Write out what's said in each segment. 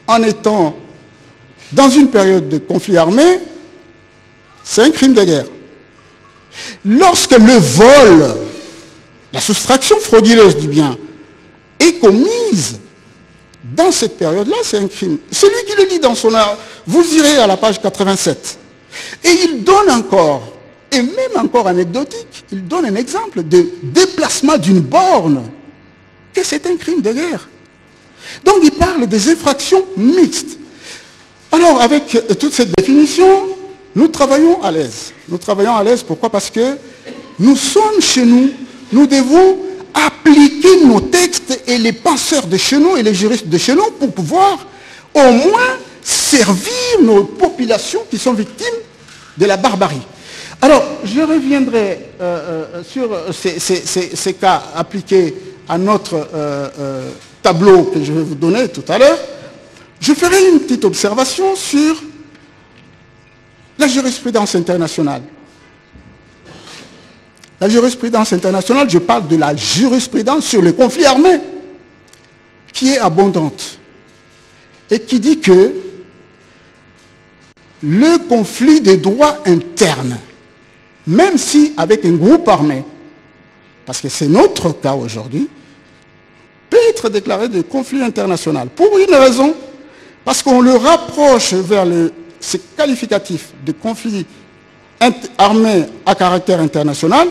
en étant dans une période de conflit armé, c'est un crime de guerre. Lorsque le vol, la soustraction frauduleuse du bien est commise dans cette période-là, c'est un crime. C'est lui qui le dit dans son art. Vous irez à la page 87. Et il donne encore, et même encore anecdotique, il donne un exemple de déplacement d'une borne, que c'est un crime de guerre. Donc il parle des infractions mixtes. Alors avec toute cette définition, nous travaillons à l'aise. Nous travaillons à l'aise, pourquoi? Parce que nous sommes chez nous, nous devons appliquer nos textes et les penseurs de chez nous et les juristes de chez nous pour pouvoir au moins servir nos populations qui sont victimes de la barbarie. Alors, je reviendrai sur ces cas appliqués à notre tableau que je vais vous donner tout à l'heure. Je ferai une petite observation sur la jurisprudence internationale. La jurisprudence internationale, je parle de la jurisprudence sur le conflit armé, qui est abondante, et qui dit que le conflit des droits internes, même si avec un groupe armé, parce que c'est notre cas aujourd'hui, peut être déclaré de conflit international. Pour une raison, parce qu'on le rapproche vers ce qualificatif de conflit armé à caractère international,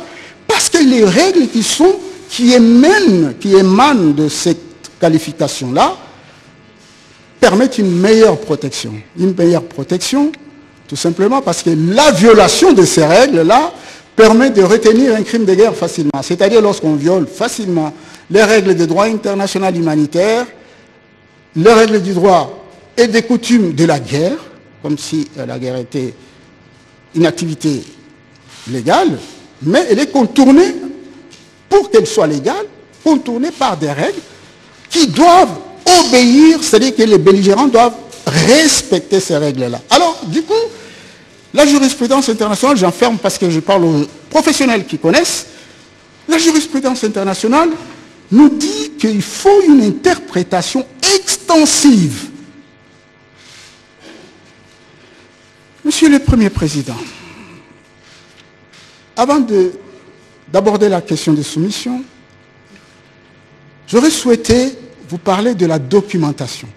parce que les règles qui émanent de cette qualification-là permettent une meilleure protection. Une meilleure protection, tout simplement parce que la violation de ces règles-là permet de retenir un crime de guerre facilement. C'est-à-dire lorsqu'on viole facilement les règles du droit international humanitaire, les règles du droit et des coutumes de la guerre, comme si la guerre était une activité légale, mais elle est contournée, pour qu'elle soit légale, contournée par des règles qui doivent obéir, c'est-à-dire que les belligérants doivent respecter ces règles-là. Alors, du coup, la jurisprudence internationale, j'enferme parce que je parle aux professionnels qui connaissent, la jurisprudence internationale nous dit qu'il faut une interprétation extensive. Monsieur le Premier Président, avant d'aborder la question de soumission, j'aurais souhaité vous parler de la documentation.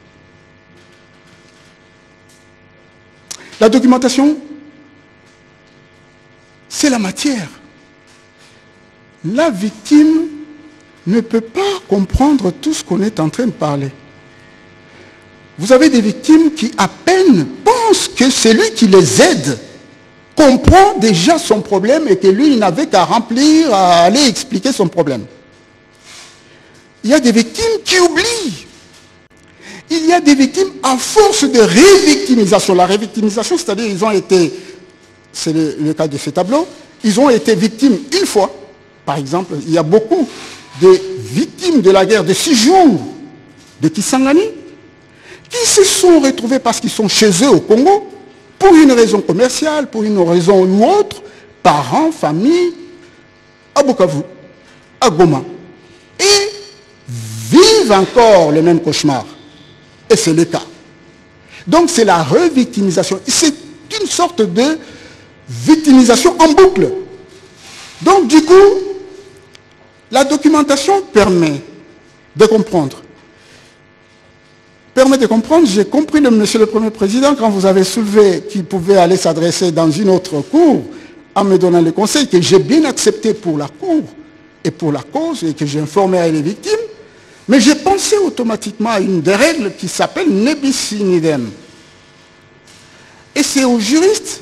La documentation, c'est la matière. La victime ne peut pas comprendre tout ce qu'on est en train de parler. Vous avez des victimes qui à peine pensent que celui qui les aide comprend déjà son problème et que lui, il n'avait qu'à remplir, à aller expliquer son problème. Il y a des victimes qui oublient. Il y a des victimes à force de révictimisation. La révictimisation, c'est-à-dire ils ont été, c'est le cas de ce tableau, ils ont été victimes une fois. Par exemple, il y a beaucoup de victimes de la guerre de 6 jours de Kisangani qui se sont retrouvés parce qu'ils sont chez eux au Congo, pour une raison commerciale, pour une raison ou autre, parents, famille, à Bukavu, à Goma, et vivent encore le même cauchemar. Et c'est le cas. Donc c'est la revictimisation. C'est une sorte de victimisation en boucle. Donc du coup, la documentation permet de comprendre. J'ai compris, Monsieur le Premier Président, quand vous avez soulevé qu'il pouvait aller s'adresser dans une autre cour en me donnant les conseils que j'ai bien accepté pour la cour et pour la cause et que j'informerai les victimes. Mais j'ai pensé automatiquement à une des règles qui s'appelle nebis in idem. Et c'est aux juristes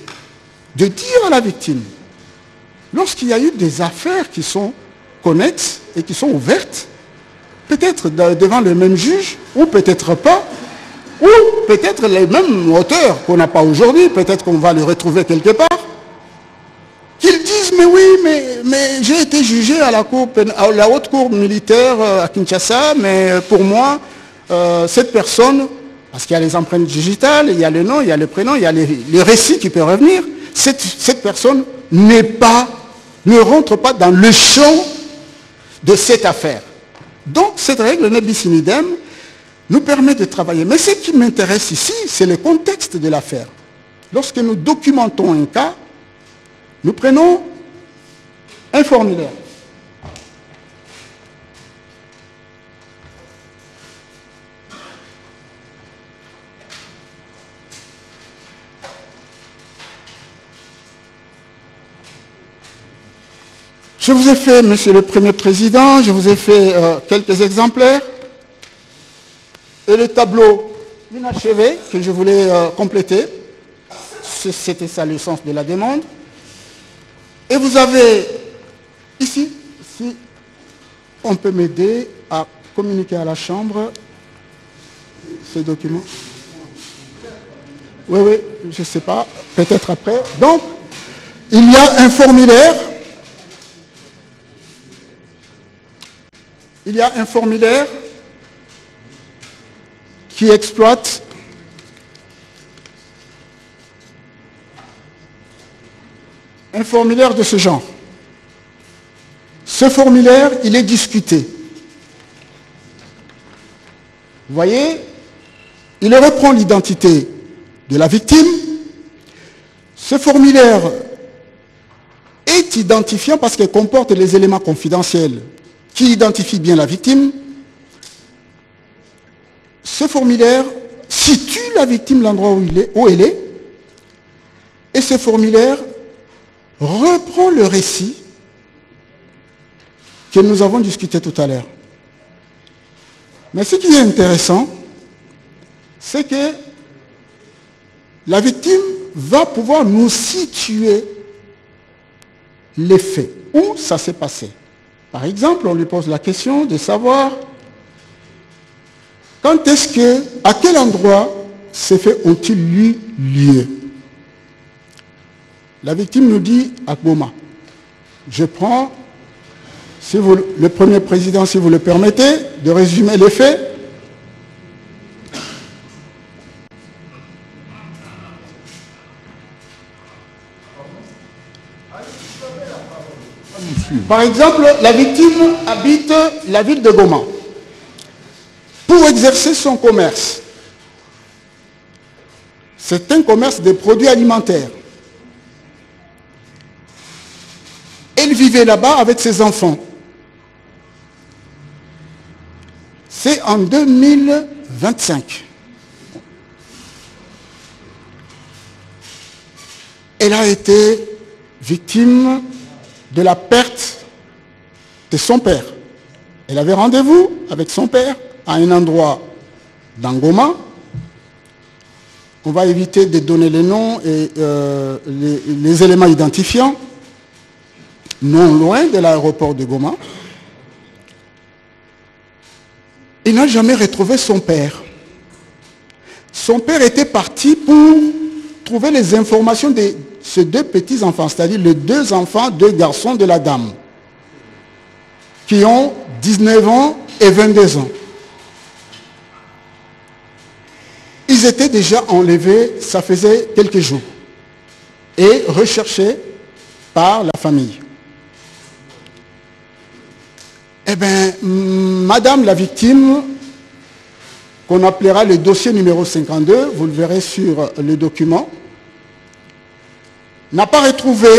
de dire à la victime, lorsqu'il y a eu des affaires qui sont connexes et qui sont ouvertes, peut-être devant le même juge, ou peut-être pas, ou peut-être les mêmes auteurs qu'on n'a pas aujourd'hui, peut-être qu'on va les retrouver quelque part, qu'ils disent, mais oui, mais j'ai été jugé à la haute cour militaire à Kinshasa, mais pour moi, cette personne, parce qu'il y a les empreintes digitales, il y a le nom, il y a le prénom, il y a les récits qui peuvent revenir, cette personne ne rentre pas dans le champ de cette affaire. Donc cette règle nebis in idem nous permet de travailler. Mais ce qui m'intéresse ici, c'est le contexte de l'affaire. Lorsque nous documentons un cas, nous prenons un formulaire. Je vous ai fait, Monsieur le Premier Président, je vous ai fait quelques exemplaires. Et le tableau inachevé que je voulais compléter, c'était ça le sens de la demande. Et vous avez ici, si on peut m'aider à communiquer à la Chambre ces documents. Oui, je ne sais pas, peut-être après. Donc, il y a un formulaire. Il y a un formulaire qui exploite un formulaire de ce genre. Ce formulaire, il est discuté. Vous voyez, il reprend l'identité de la victime. Ce formulaire est identifiant parce qu'il comporte les éléments confidentiels qui identifient bien la victime. Ce formulaire situe la victime l'endroit où elle est, et ce formulaire reprend le récit que nous avons discuté tout à l'heure. Mais ce qui est intéressant, c'est que la victime va pouvoir nous situer les faits, où ça s'est passé. Par exemple, on lui pose la question de savoir quand est-ce que, à quel endroit ces faits ont-ils eu lieu. La victime nous dit à Goma. Je prends, si vous, le Premier Président, si vous le permettez, de résumer les faits. Par exemple, la victime habite la ville de Goma pour exercer son commerce. C'est un commerce de produits alimentaires. Elle vivait là-bas avec ses enfants. C'est en 2025. Elle a été victime de la perte de son père. Elle avait rendez-vous avec son père à un endroit dans Goma. On va éviter de donner les noms et les éléments identifiants, non loin de l'aéroport de Goma. Il n'a jamais retrouvé son père. Son père était parti pour trouver les informations de ces deux petits-enfants, c'est-à-dire les deux enfants, deux garçons de la dame, qui ont 19 ans et 22 ans. Ils étaient déjà enlevés, ça faisait quelques jours, et recherchés par la famille. Eh bien, madame la victime, qu'on appellera le dossier numéro 52, vous le verrez sur le document, n'a pas retrouvé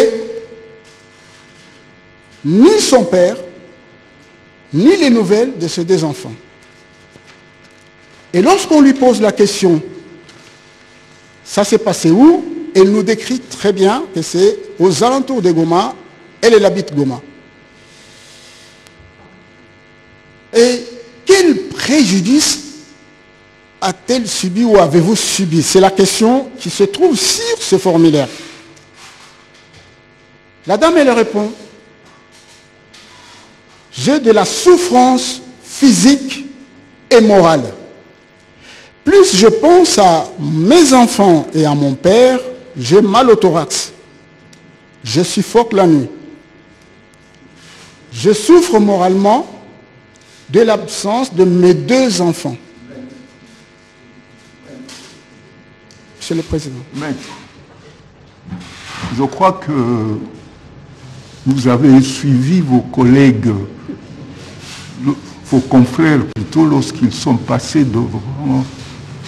ni son père, ni les nouvelles de ses deux enfants. Et lorsqu'on lui pose la question, ça s'est passé où? Elle nous décrit très bien que c'est aux alentours de Goma, elle habite Goma. Et quel préjudice a-t-elle subi ou avez-vous subi? C'est la question qui se trouve sur ce formulaire. La dame, elle répond, j'ai de la souffrance physique et morale. Plus je pense à mes enfants et à mon père, j'ai mal au thorax. Je suffoque la nuit. Je souffre moralement de l'absence de mes deux enfants. Monsieur le Président. Maître, je crois que vous avez suivi vos collègues, vos confrères plutôt, plutôt lorsqu'ils sont passés devant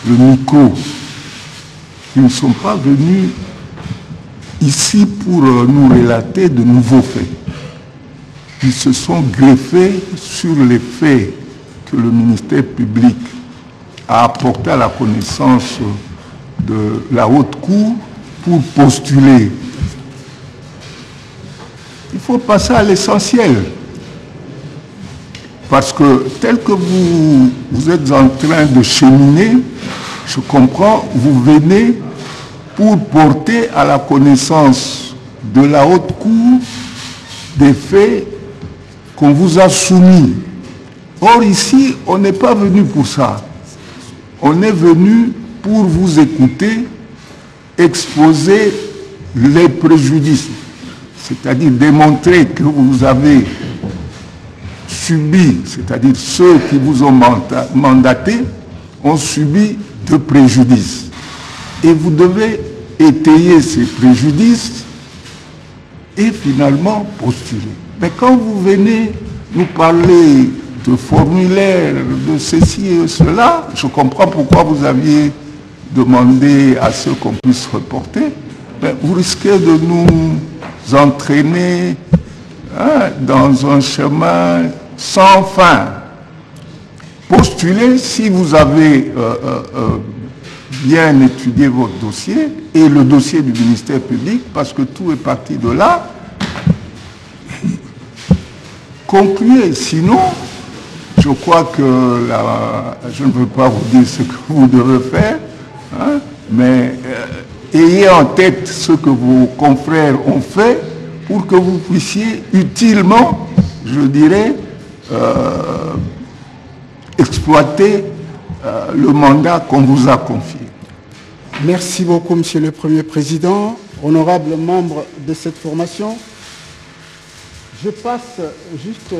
le micro. Ils ne sont pas venus ici pour nous relater de nouveaux faits. Ils se sont greffés sur les faits que le ministère public a apporté à la connaissance de la haute cour pour postuler. Il faut passer à l'essentiel. Parce que tel que vous êtes en train de cheminer, je comprends, vous venez pour porter à la connaissance de la haute cour des faits qu'on vous a soumis. Or ici, on n'est pas venu pour ça. On est venu pour vous écouter, exposer les préjudices, c'est-à-dire démontrer que vous avez subi, c'est-à-dire ceux qui vous ont mandaté, ont subi de préjudices. Et vous devez étayer ces préjudices et finalement postuler. Mais quand vous venez nous parler de formulaires, de ceci et cela, je comprends pourquoi vous aviez demandé à ce qu'on puisse reporter, mais vous risquez de nous entraîner dans un chemin sans fin. Postulez si vous avez bien étudié votre dossier et le dossier du ministère public, parce que tout est parti de là. Concluez, sinon, je crois que je ne veux pas vous dire ce que vous devez faire, mais ayez en tête ce que vos confrères ont fait pour que vous puissiez utilement, je dirais, exploiter le mandat qu'on vous a confié. Merci beaucoup, Monsieur le Premier Président, honorables membres de cette formation. Je passe juste...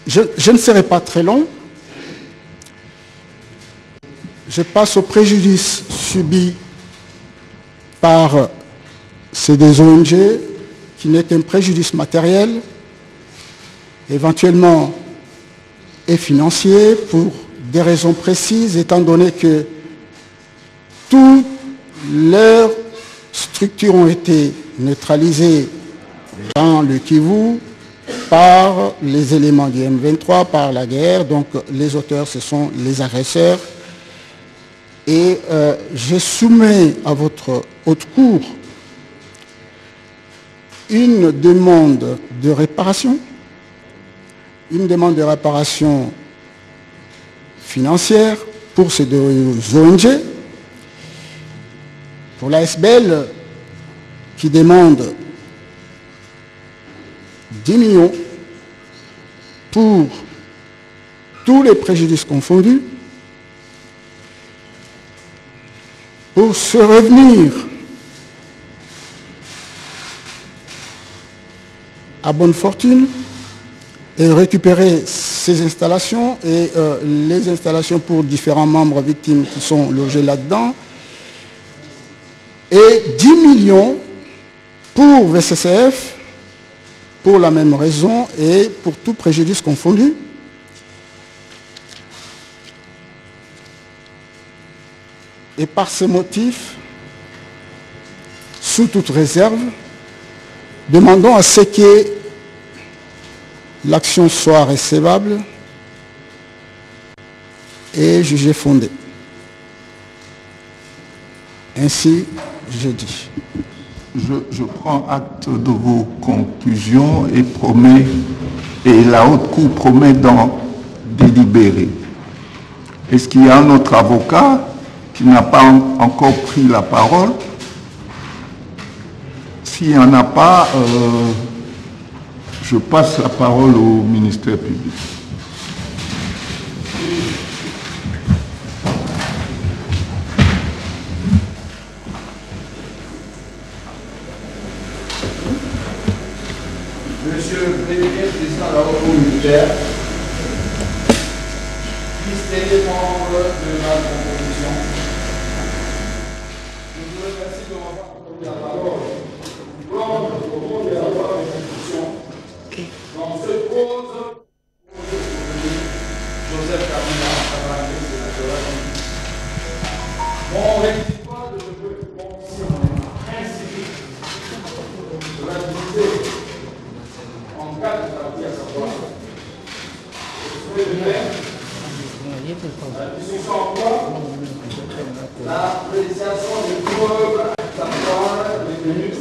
Je ne serai pas très long. Je passe au préjudice subi par ces deux ONG, qui n'est qu'un préjudice matériel, éventuellement et financier, pour des raisons précises, étant donné que toutes leurs structures ont été neutralisées dans le Kivu par les éléments du M23, par la guerre. Donc les auteurs, ce sont les agresseurs. Et je soumets à votre haute cour une demande de réparation, financière pour ces deux ONG, pour l'ASBL qui demande 10 millions pour tous les préjudices confondus, pour se revenir à bonne fortune et récupérer ces installations et les installations pour différents membres victimes qui sont logés là-dedans, et 10 millions pour VCCF pour la même raison et pour tout préjudice confondu. Et par ces motifs, sous toute réserve, demandons à ce que l'action soit recevable et jugée fondée. Ainsi, je dis. Je prends acte de vos conclusions et promets, et la haute cour promet d'en délibérer. Est-ce qu'il y a un autre avocat qui n'a pas encore pris la parole? S'il n'y en a pas, je passe la parole au ministère public. Monsieur le Président de la Haute Cour militaire, distingués membres de la composition, je vous remercie de m'avoir accordé la parole. L'ordre au nom de la loi de l'institution, dans ce pose Mon réquisitoire de cheveux consiste ainsi de la diviser en 4 parties, à savoir le souhait de faire, la discussion en quoi, l'appréciation des preuves, à savoir les minutes,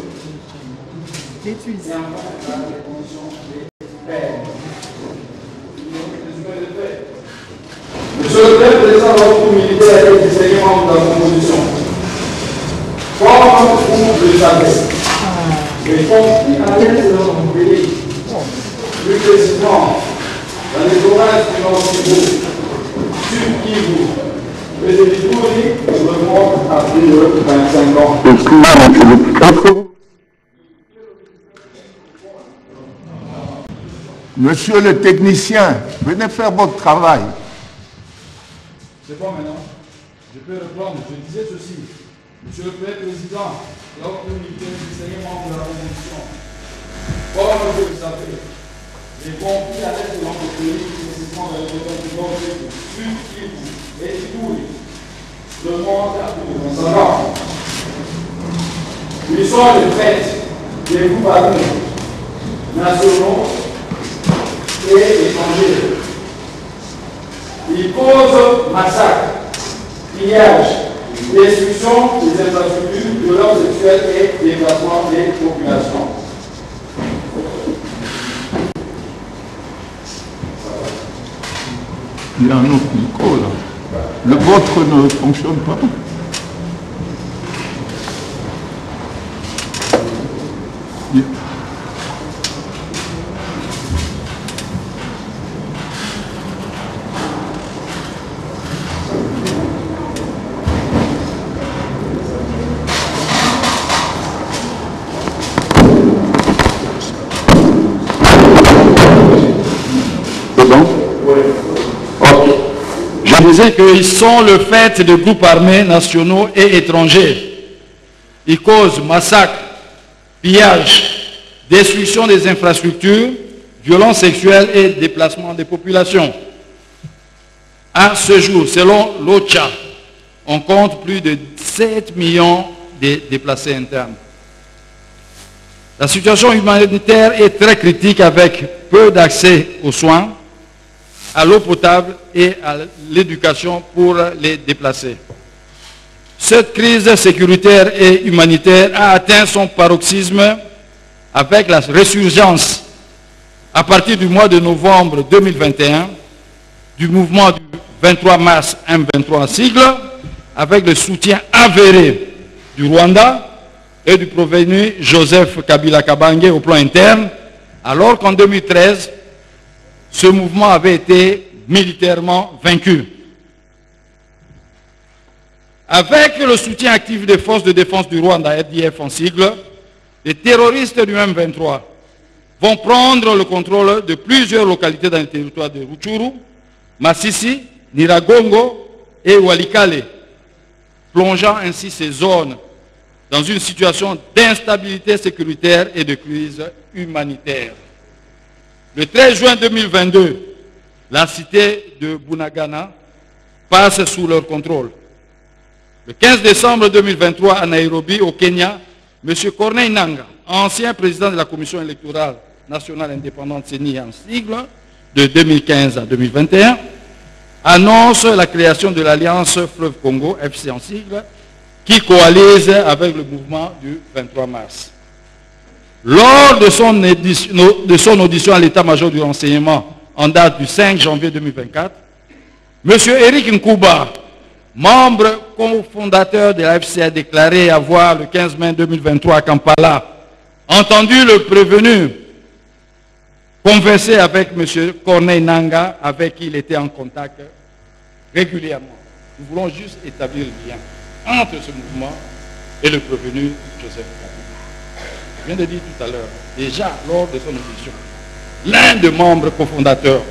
et enfin la définition des peines. Monsieur le Président de l'ordre militaire et désigné membre de la composition, comme vous le savez, les conflits à l'est de notre pays, plus précisément dans les provinces du Nord-Kivu, Sud-Kivu et de l'Ituri, remontent à plus de 25 ans. Monsieur le technicien, venez faire votre travail. C'est bon maintenant. Je peux reprendre. Je disais ceci. Monsieur le Président, l'ordre militaire du Seigneur membre de la Constitution, comme vous le savez, les conflits à l'est de notre pays, précisément dans les régions du Nord, du Sud, Kivu et Ituri, remontent à plus de 25 ans. Ils sont les faits des groupes armés nationaux et étrangers. Il cause massacre, pillage, destruction des infrastructures, violences sexuelles et déplacement des populations. Il y a un autre micro là. Le vôtre ne fonctionne pas. Je disais qu'ils sont le fait de groupes armés nationaux et étrangers. Ils causent massacres, pillages, destruction des infrastructures, violences sexuelles et déplacement des populations. À ce jour, selon l'OCHA, on compte plus de 7 millions de déplacés internes. La situation humanitaire est très critique avec peu d'accès aux soins, à l'eau potable et à l'éducation pour les déplacés. Cette crise sécuritaire et humanitaire a atteint son paroxysme avec la résurgence à partir du mois de novembre 2021 du mouvement du 23 mars M23 en sigle, avec le soutien avéré du Rwanda et du provenu Joseph Kabila Kabange au plan interne, alors qu'en 2013, ce mouvement avait été militairement vaincu. Avec le soutien actif des forces de défense du Rwanda, RDF en sigle, les terroristes du M23 vont prendre le contrôle de plusieurs localités dans le territoire de Rutshuru, Masisi, Nyiragongo et Walikale, plongeant ainsi ces zones dans une situation d'instabilité sécuritaire et de crise humanitaire. Le 13 juin 2022, la cité de Bunagana passe sous leur contrôle. Le 15 décembre 2023, à Nairobi, au Kenya, M. Corneille Nangaa, ancien président de la Commission électorale nationale indépendante CENI en sigle, de 2015 à 2021, annonce la création de l'Alliance Fleuve Congo, FC en sigle, qui coalise avec le mouvement du 23 mars. Lors de son audition à l'état-major du renseignement en date du 5 janvier 2024, M. Eric Nkuba, membre cofondateur de l'AFC, a déclaré avoir, le 15 mai 2023 à Kampala, entendu le prévenu converser avec M. Corneille Nangaa, avec qui il était en contact régulièrement. Nous voulons juste établir le lien entre ce mouvement et le prévenu Joseph Kabila. Je viens de dire tout à l'heure, déjà lors de son audition, l'un des membres cofondateurs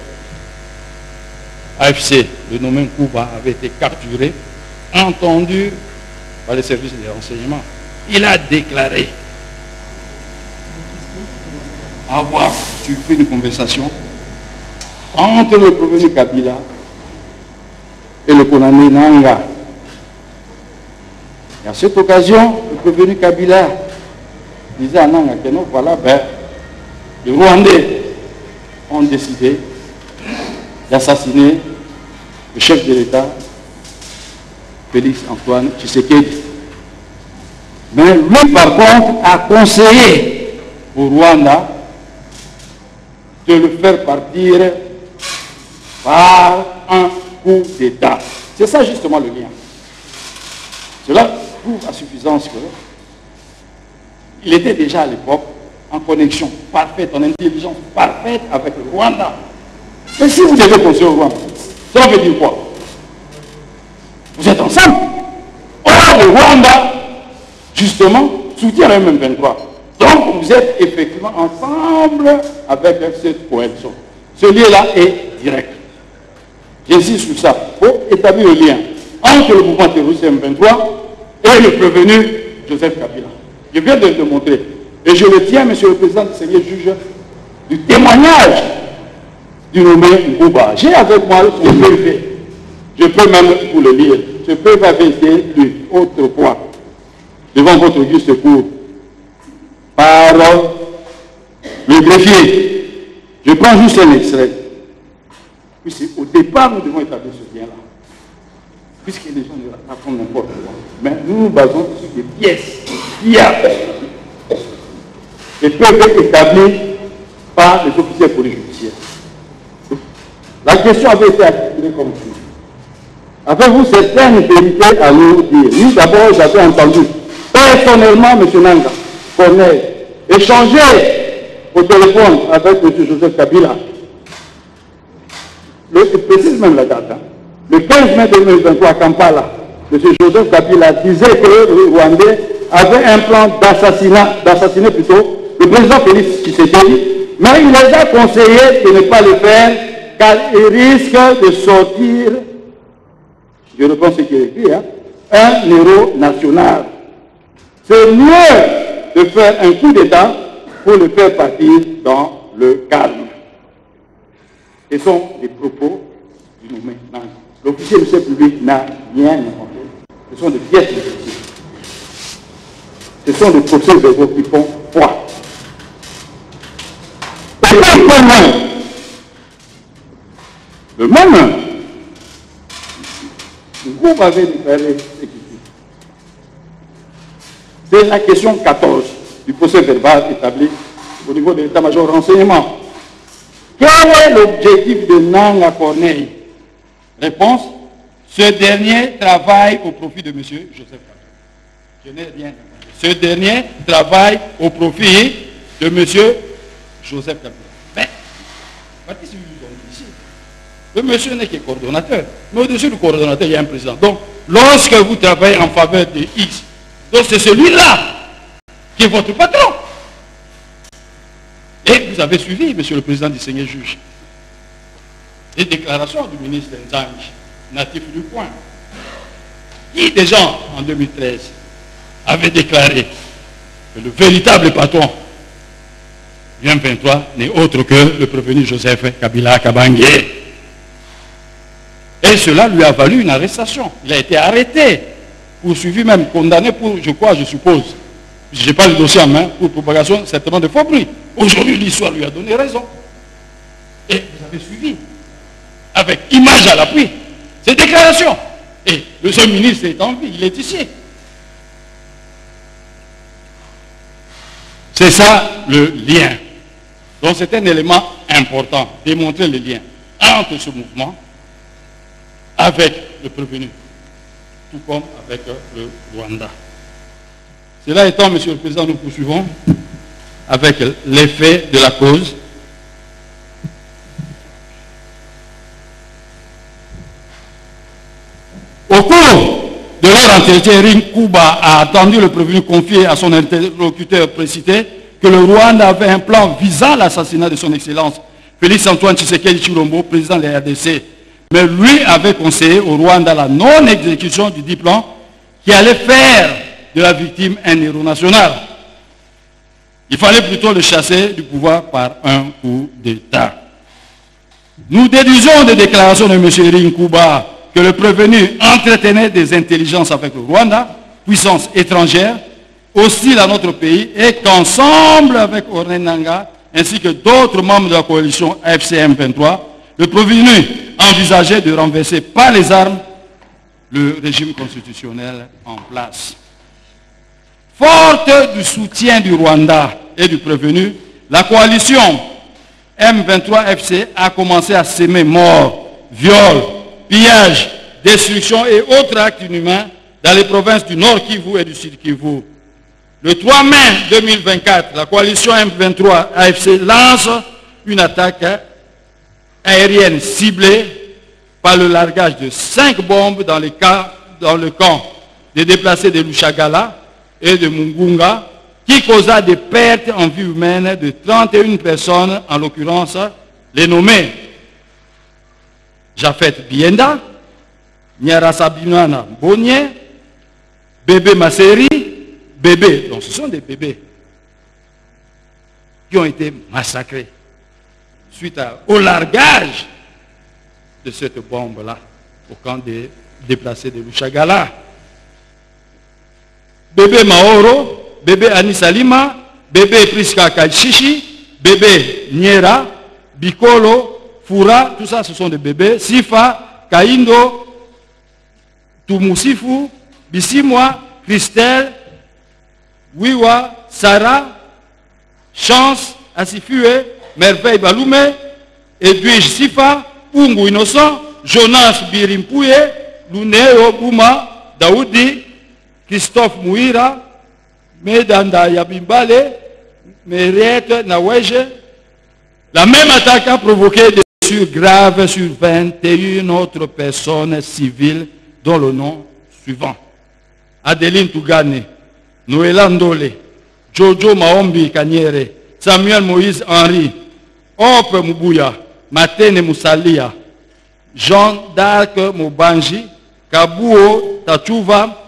AFC, le nommé Nkuba, avait été capturé, entendu par les services de renseignement. Il a déclaré avoir fait une conversation entre le prévenu Kabila et le condamné Nangaa, Et à cette occasion, le prévenu Kabila disait à Nanga Keno, voilà, ben, les Rwandais ont décidé d'assassiner le chef de l'État, Félix Antoine Tshisekedi. Mais lui, par contre, a conseillé au Rwanda de le faire partir par un coup d'État. C'est ça justement le lien. Cela prouve à suffisance qu'il était déjà à l'époque en connexion parfaite, en intelligence parfaite avec le Rwanda. Mais si vous devez conseiller au Rwanda, ça veut dire quoi? Vous êtes ensemble. Or, le Rwanda, justement, soutient le M23. Donc, vous êtes effectivement ensemble avec cette coalition. Ce lien-là est direct. J'insiste sur ça. Pour établir le lien entre le mouvement terroriste M23 et le prévenu Joseph Kabila. Je viens de le montrer. Et je le tiens, monsieur le président du Seigneur juge, du témoignage du nommé Ngouba. J'ai avec moi son PV. Je peux même vous le lire. Ce PV avait été lu autrefois devant votre juste cour par le greffier. Je prends juste un extrait. Puisqu'au départ, nous devons établir ce lien-là. Puisque les gens ne racontent n'importe quoi. Mais nous nous basons sur des pièces fiables. Et peuvent être établies par les officiers police judiciaires. La question avait été articulée comme suit. Avez-vous certaines vérités à nous dire? Nous, d'abord, j'avais entendu personnellement M. Nanga Corneille échanger au téléphone avec M. Joseph Kabila. Je précise même la date. Hein. Le 15 mai 2023 à Kampala, M. Joseph Kabila disait que le Rwandais avait un plan d'assassiner plutôt le président Félix Tshisekedi, mais il les a conseillé de ne pas le faire car il risque de sortir, je reprends ce qui est écrit, hein, un héros national. C'est mieux de faire un coup d'État pour le faire partir dans le calme. Ce sont des propos du nommé Nanga. L'officier du service public n'a rien inventé. Ce sont des pièces de justice. Ce sont des procès-verbaux qui font foi. Le même, le groupe avait déclaré ce qui dit. C'est la question 14 du procès verbal établi au niveau de l'état-major renseignement. Quel est l'objectif de Nanga Corneille? Réponse, ce dernier travaille au profit de M. Joseph Kabila. Je n'ai rien inventé. Ce dernier travaille au profit de M. Joseph Kabila. Mais, parti civil ici, le monsieur n'est que coordonnateur. Mais au-dessus du coordonnateur, il y a un président. Donc, lorsque vous travaillez en faveur de X, donc c'est celui-là qui est votre patron. Et vous avez suivi, monsieur le président du Seigneur juge, les déclarations du ministre Nzangi, natif du coin, qui déjà en 2013 avait déclaré que le véritable patron du M23 n'est autre que le prévenu Joseph Kabila Kabange. Et cela lui a valu une arrestation. Il a été arrêté, poursuivi même, condamné pour, je crois, je suppose, je n'ai pas le dossier en main, pour propagation certainement de faux bruits. Aujourd'hui, l'histoire lui a donné raison. Et vous avez suivi, avec image à l'appui, ces déclarations. Et le seul ministre est en vie, il est ici. C'est ça le lien. Donc c'est un élément important, démontrer le lien entre ce mouvement avec le prévenu, tout comme avec le Rwanda. Cela étant, monsieur le président, nous poursuivons avec l'effet de la cause. Au cours de leur entretien, Rinkuba a attendu le prévenu confier à son interlocuteur précité que le Rwanda avait un plan visant l'assassinat de son Excellence Félix Antoine Tshisekedi Chilombo, président de la RDC. Mais lui avait conseillé au Rwanda la non-exécution du dit plan qui allait faire de la victime un héros national. Il fallait plutôt le chasser du pouvoir par un coup d'État. Nous déduisons des déclarations de M. Rinkuba que le prévenu entretenait des intelligences avec le Rwanda puissances étrangères hostile à notre pays et qu'ensemble avec Orné Nanga ainsi que d'autres membres de la coalition AFC M23, le prévenu envisageait de renverser par les armes le régime constitutionnel en place. Forte du soutien du Rwanda et du prévenu, la coalition M23-FC a commencé à s'aimer morts, viols, pillages, destruction et autres actes inhumains dans les provinces du Nord Kivu et du Sud Kivu. Le 3 mai 2024, la coalition M23-AFC lance une attaque aérienne ciblée par le largage de 5 bombes dans le camp des déplacés de Lushagala et de Mungunga, qui causa des pertes en vie humaine de 31 personnes, en l'occurrence les nommés Jafet Bienda, Nyarasabinana Bonye, Bébé Masseri, Bébé, donc ce sont des bébés qui ont été massacrés suite au largage de cette bombe-là au camp des déplacés de Lushagala. Bébé Maoro, bébé Anissa Lima, bébé Priska Kachichi, bébé Niera, Bikolo, Fura, tout ça ce sont des bébés. Sifa, Kaindo, Tumusifu, Bisimwa, Christelle, Wiwa, Sarah, Chance, Asifue, Merveille Balume, Edwige Sifa, Ungu Innocent, Jonas Birimpouye, Luneo Bouma, Daoudi, Christophe Mouira, Medanda Yabimbale, Meriette Naweje. La même attaque a provoqué des blessures graves sur 21 autres personnes civiles, dont le nom suivant: Adeline Tougane, Noëlla Ndole, Jojo Maombi Kanyere, Samuel Moïse Henry, Hope Mubuya, Matene Moussalia, Jean d'Arc Mobanji, Kabuo Tachuva,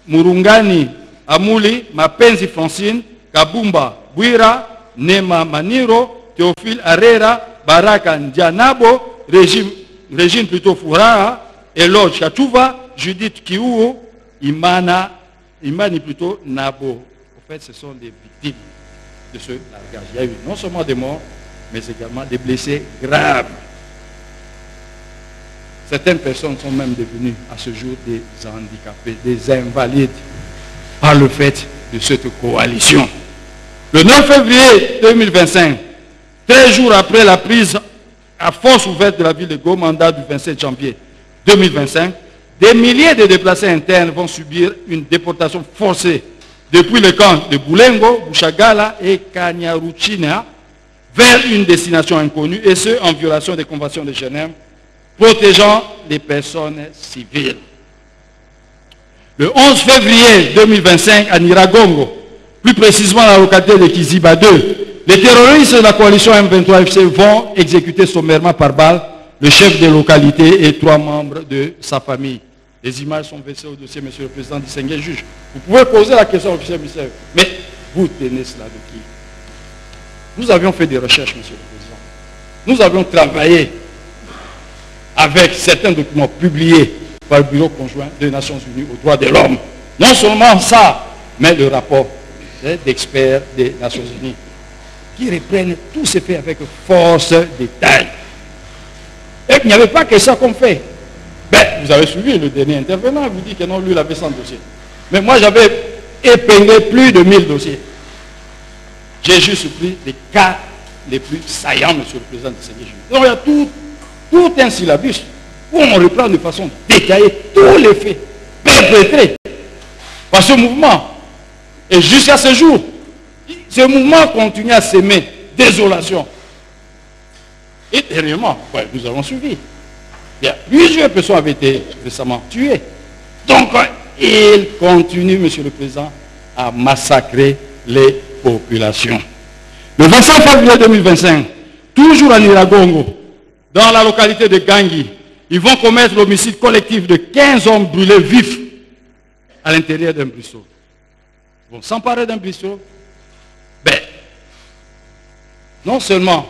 Murungani Amouli, Mapenzi Francine, Kabumba Bouira, Nema Maniro, Théophile Arera, Baraka Ndianabo, Régine plutôt Furaha, Eloge Kachuva, Judith Kiou, Imani plutôt Nabo. En fait, ce sont des victimes de ce largage. Il y a eu non seulement des morts, mais également des blessés graves. Certaines personnes sont même devenues à ce jour des handicapés, des invalides, par le fait de cette coalition. Le 9 février 2025, 13 jours après la prise à force ouverte de la ville de Goma, mandat du 27 janvier 2025, des milliers de déplacés internes vont subir une déportation forcée depuis le camp de Boulengo, Bushagala et Kanyaruchina vers une destination inconnue, et ce en violation des conventions de Genève protégeant les personnes civiles. Le 11 février 2025 à Niragongo, plus précisément à la localité de Kiziba 2, les terroristes de la coalition M23-FC vont exécuter sommairement par balle le chef de localité et 3 membres de sa famille. Les images sont versées au dossier, Monsieur le Président, distingué juge. Vous pouvez poser la question au officier ministère, mais vous tenez cela de qui? Nous avions fait des recherches, Monsieur le Président. Nous avions travaillé avec certains documents publiés par le Bureau conjoint des Nations Unies aux droits de l'homme. Non seulement ça, mais le rapport d'experts des Nations Unies qui reprennent tous ces faits avec force détail. Et il n'y avait pas que ça qu'on fait. Ben, vous avez suivi le dernier intervenant, vous dit que non, lui, il avait 100 dossiers. Mais moi, j'avais épinglé plus de 1000 dossiers. J'ai juste pris les cas les plus saillants, Monsieur le Président du Sénat. Donc, il y a tout un syllabus où on reprend de façon détaillée tous les faits perpétrés par ce mouvement. Et jusqu'à ce jour, ce mouvement continue à s'aimer désolation. Et dernièrement, ouais, nous avons suivi. Il y a plusieurs personnes qui avaient été récemment tuées. Donc, il continue, Monsieur le Président, à massacrer les populations. Le 25 février 2025, toujours à Niragongo, dans la localité de Gangi, ils vont commettre l'homicide collectif de 15 hommes brûlés vifs à l'intérieur d'un buisson. Ils vont s'emparer d'un buisson. Ben, non seulement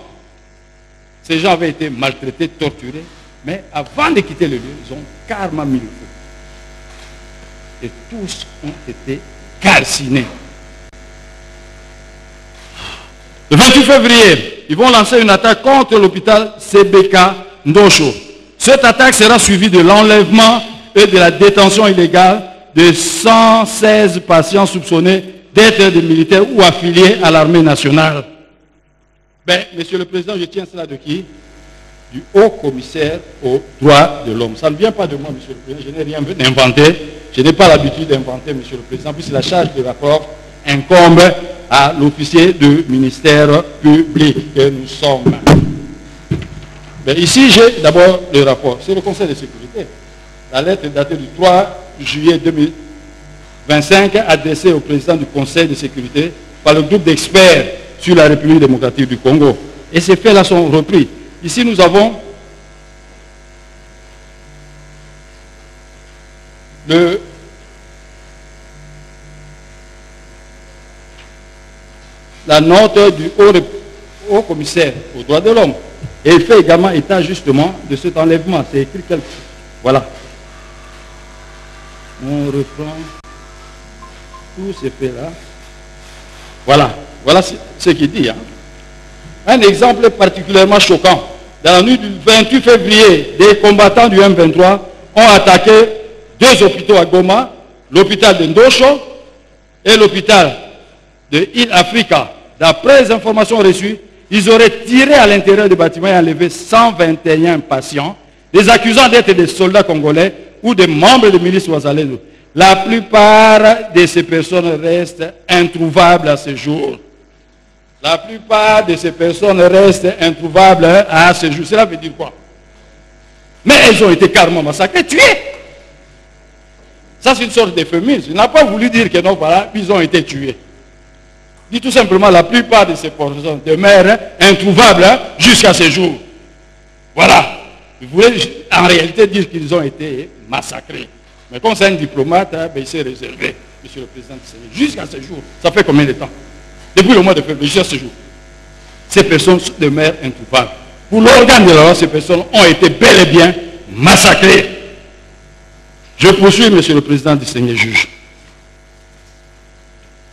ces gens avaient été maltraités, torturés, mais avant de quitter le lieu, ils ont carrément mis le feu. et tous ont été calcinés. Le 28 février, ils vont lancer une attaque contre l'hôpital CBK Ndosho. Cette attaque sera suivie de l'enlèvement et de la détention illégale de 116 patients soupçonnés d'être des militaires ou affiliés à l'armée nationale. Ben, Monsieur le Président, je tiens cela de qui? Du haut commissaire aux droits de l'homme. Ça ne vient pas de moi, Monsieur le Président, je n'ai rien inventé. Je n'ai pas l'habitude d'inventer, Monsieur le Président, puisque la charge du rapport incombe à l'officier du ministère public que nous sommes. Ben, ici, j'ai d'abord le rapport. C'est le Conseil de sécurité. La lettre est datée du 3 juillet 2025, adressée au président du Conseil de sécurité par le groupe d'experts sur la République démocratique du Congo. Et ces faits-là sont repris. Ici, nous avons la note du haut commissaire aux droits de l'homme. Et il fait également état justement de cet enlèvement. C'est écrit quelque chose. Voilà. On reprend tous ces faits-là. Voilà. Voilà ce qu'il dit. Hein. Un exemple particulièrement choquant. Dans la nuit du 28 février, des combattants du M23 ont attaqué 2 hôpitaux à Goma, l'hôpital de Ndosho et l'hôpital de Île Africa. D'après les informations reçues, ils auraient tiré à l'intérieur du bâtiment et enlevé 121 patients, les accusant d'être des soldats congolais ou des membres de milices Ouazalendo. La plupart de ces personnes restent introuvables à ce jour. La plupart de ces personnes restent introuvables à ce jour. Cela veut dire quoi? Mais elles ont été carrément massacrées, tuées. Ça, c'est une sorte d'euphémisme. Il n'a pas voulu dire que non, voilà, ils ont été tués. Il dit tout simplement, la plupart de ces personnes demeurent introuvables jusqu'à ce jour. Voilà. Il voulait en réalité dire qu'ils ont été massacrés. Mais comme c'est un diplomate, ben, il s'est réservé, Monsieur le Président du Sénat. Jusqu'à ce jour, ça fait combien de temps? Depuis le mois de février, jusqu'à ce jour. Ces personnes demeurent introuvables. Pour l'organe de la loi, ces personnes ont été bel et bien massacrées. Je poursuis, Monsieur le Président du Seigneur juge.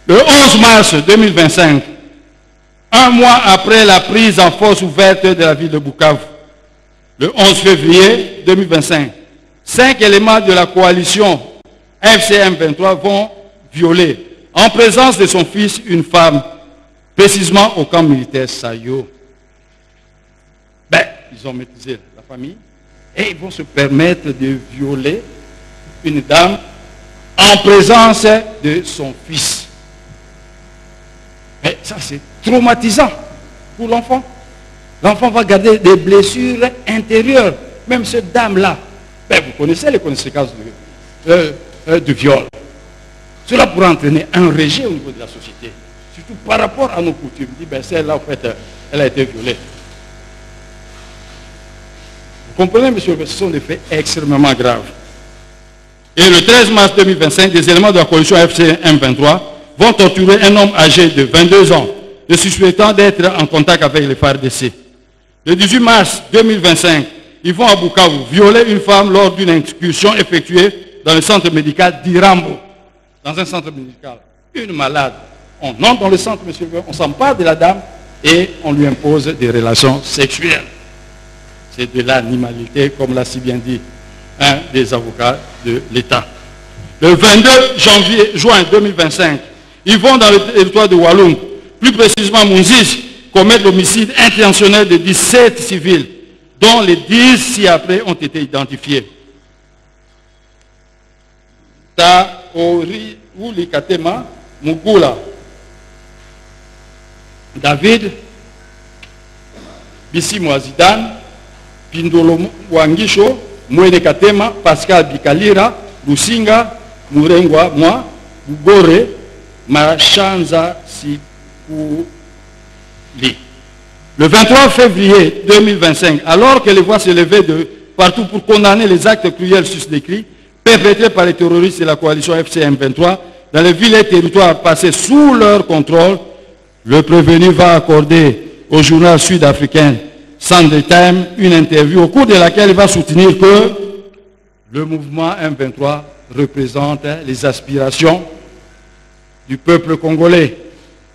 Le 11 mars 2025, un mois après la prise en force ouverte de la ville de Bukavu, le 11 février 2025, 5 éléments de la coalition FCM 23 vont violer, en présence de son fils, une femme, précisément au camp militaire Sayo. Ben, ils ont maîtrisé la famille et ils vont se permettre de violer une dame en présence de son fils. Mais ça, c'est traumatisant pour l'enfant. L'enfant va garder des blessures intérieures. Même cette dame-là, ben, vous connaissez les conséquences du viol. Cela pourrait entraîner un rejet au niveau de la société. Surtout par rapport à nos coutumes. Il dit, ben, celle-là, en fait, elle a été violée. Vous comprenez, monsieur, ce sont des faits extrêmement graves. Et le 13 mars 2025, des éléments de la coalition FCM 23 vont torturer un homme âgé de 22 ans, le suspectant d'être en contact avec les FARDC. Le 18 mars 2025, ils vont à Bukavu violer une femme lors d'une excursion effectuée dans le centre médical d'Irambo. Dans un centre médical, une malade. On entre dans le centre, monsieur, on s'empare de la dame et on lui impose des relations sexuelles. C'est de l'animalité, comme l'a si bien dit un des avocats de l'État. Le 22 juin 2025, ils vont dans le territoire de Walloum, plus précisément à Mounzis, commettre l'homicide intentionnel de 17 civils, dont les 10 ci-après ont été identifiés. Taori Ulikatema Mugula, David Bissimo Zidane, Pindolo Wangisho, Mwene Katema, Pascal Bikalira, Lusinga, Murengwa, moi, Bugore, Machanza Sikuli. Le 23 février 2025, alors que les voix s'élevaient de partout pour condamner les actes cruels susdécrits, perpétrés par les terroristes de la coalition FCM 23, dans les villes et territoires passés sous leur contrôle, le prévenu va accorder au journal sud-africain Sunday Times une interview au cours de laquelle il va soutenir que le mouvement M23 représente les aspirations du peuple congolais.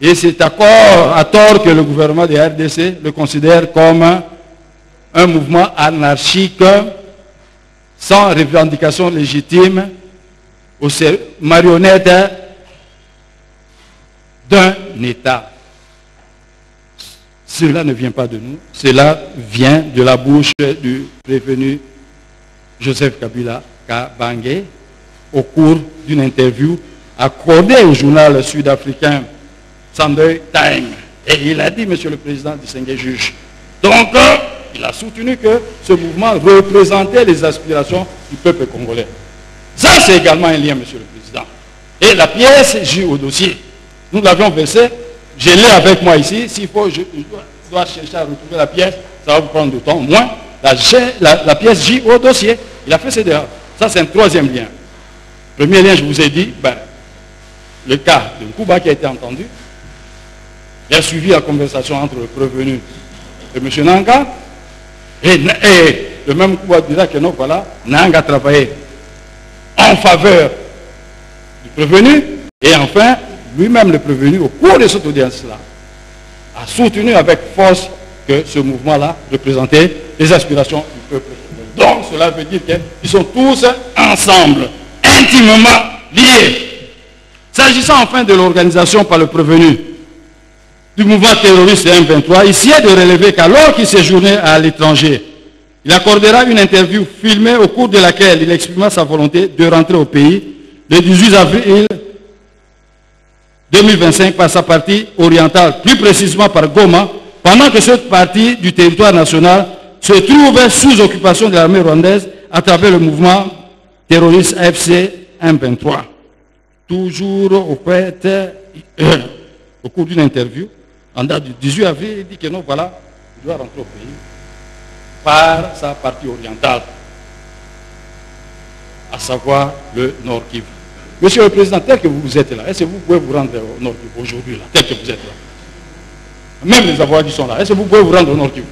Et c'est à tort que le gouvernement de RDC le considère comme un mouvement anarchique sans revendication légitime, aux marionnettes d'un État. Cela ne vient pas de nous, cela vient de la bouche du prévenu Joseph Kabila Kabange au cours d'une interview accordée au journal sud-africain Sunday Times. Et il a dit, Monsieur le Président, distingué juge. Donc, il a soutenu que ce mouvement représentait les aspirations du peuple congolais. Ça, c'est également un lien, Monsieur le Président. Et la pièce J au dossier, nous l'avions versée, je l'ai avec moi ici. S'il faut, je dois chercher à retrouver la pièce, ça va vous prendre du temps. Moins, la pièce J au dossier, il a fait CDA. Ça, c'est un troisième lien. Premier lien, je vous ai dit, le cas de Nkuba qui a été entendu. Il a suivi la conversation entre le prévenu et M. Nanga. Et le même Nkuba dira que non, voilà, Nanga a travaillé en faveur du prévenu. Et enfin, lui-même, le prévenu, au cours de cette audience-là, a soutenu avec force que ce mouvement-là représentait les aspirations du peuple. Donc, cela veut dire qu'ils sont tous ensemble, intimement liés. S'agissant enfin de l'organisation par le prévenu du mouvement terroriste M23, il sied de relever qu'alors qu'il séjournait à l'étranger, il accordera une interview filmée au cours de laquelle il exprima sa volonté de rentrer au pays le 18 avril 2025 par sa partie orientale, plus précisément par Goma, pendant que cette partie du territoire national se trouve sous occupation de l'armée rwandaise à travers le mouvement terroriste FC M23. Toujours au fait, au cours d'une interview, en date du 18 avril, il dit que non, voilà, il doit rentrer au pays par sa partie orientale, à savoir le Nord Kivu. Monsieur le Président, tel que vous êtes là, est-ce que vous pouvez vous rendre au Nord Kivu aujourd'hui, là, tel que vous êtes là? Même les avocats qui sont là, est-ce que vous pouvez vous rendre au Nord Kivu?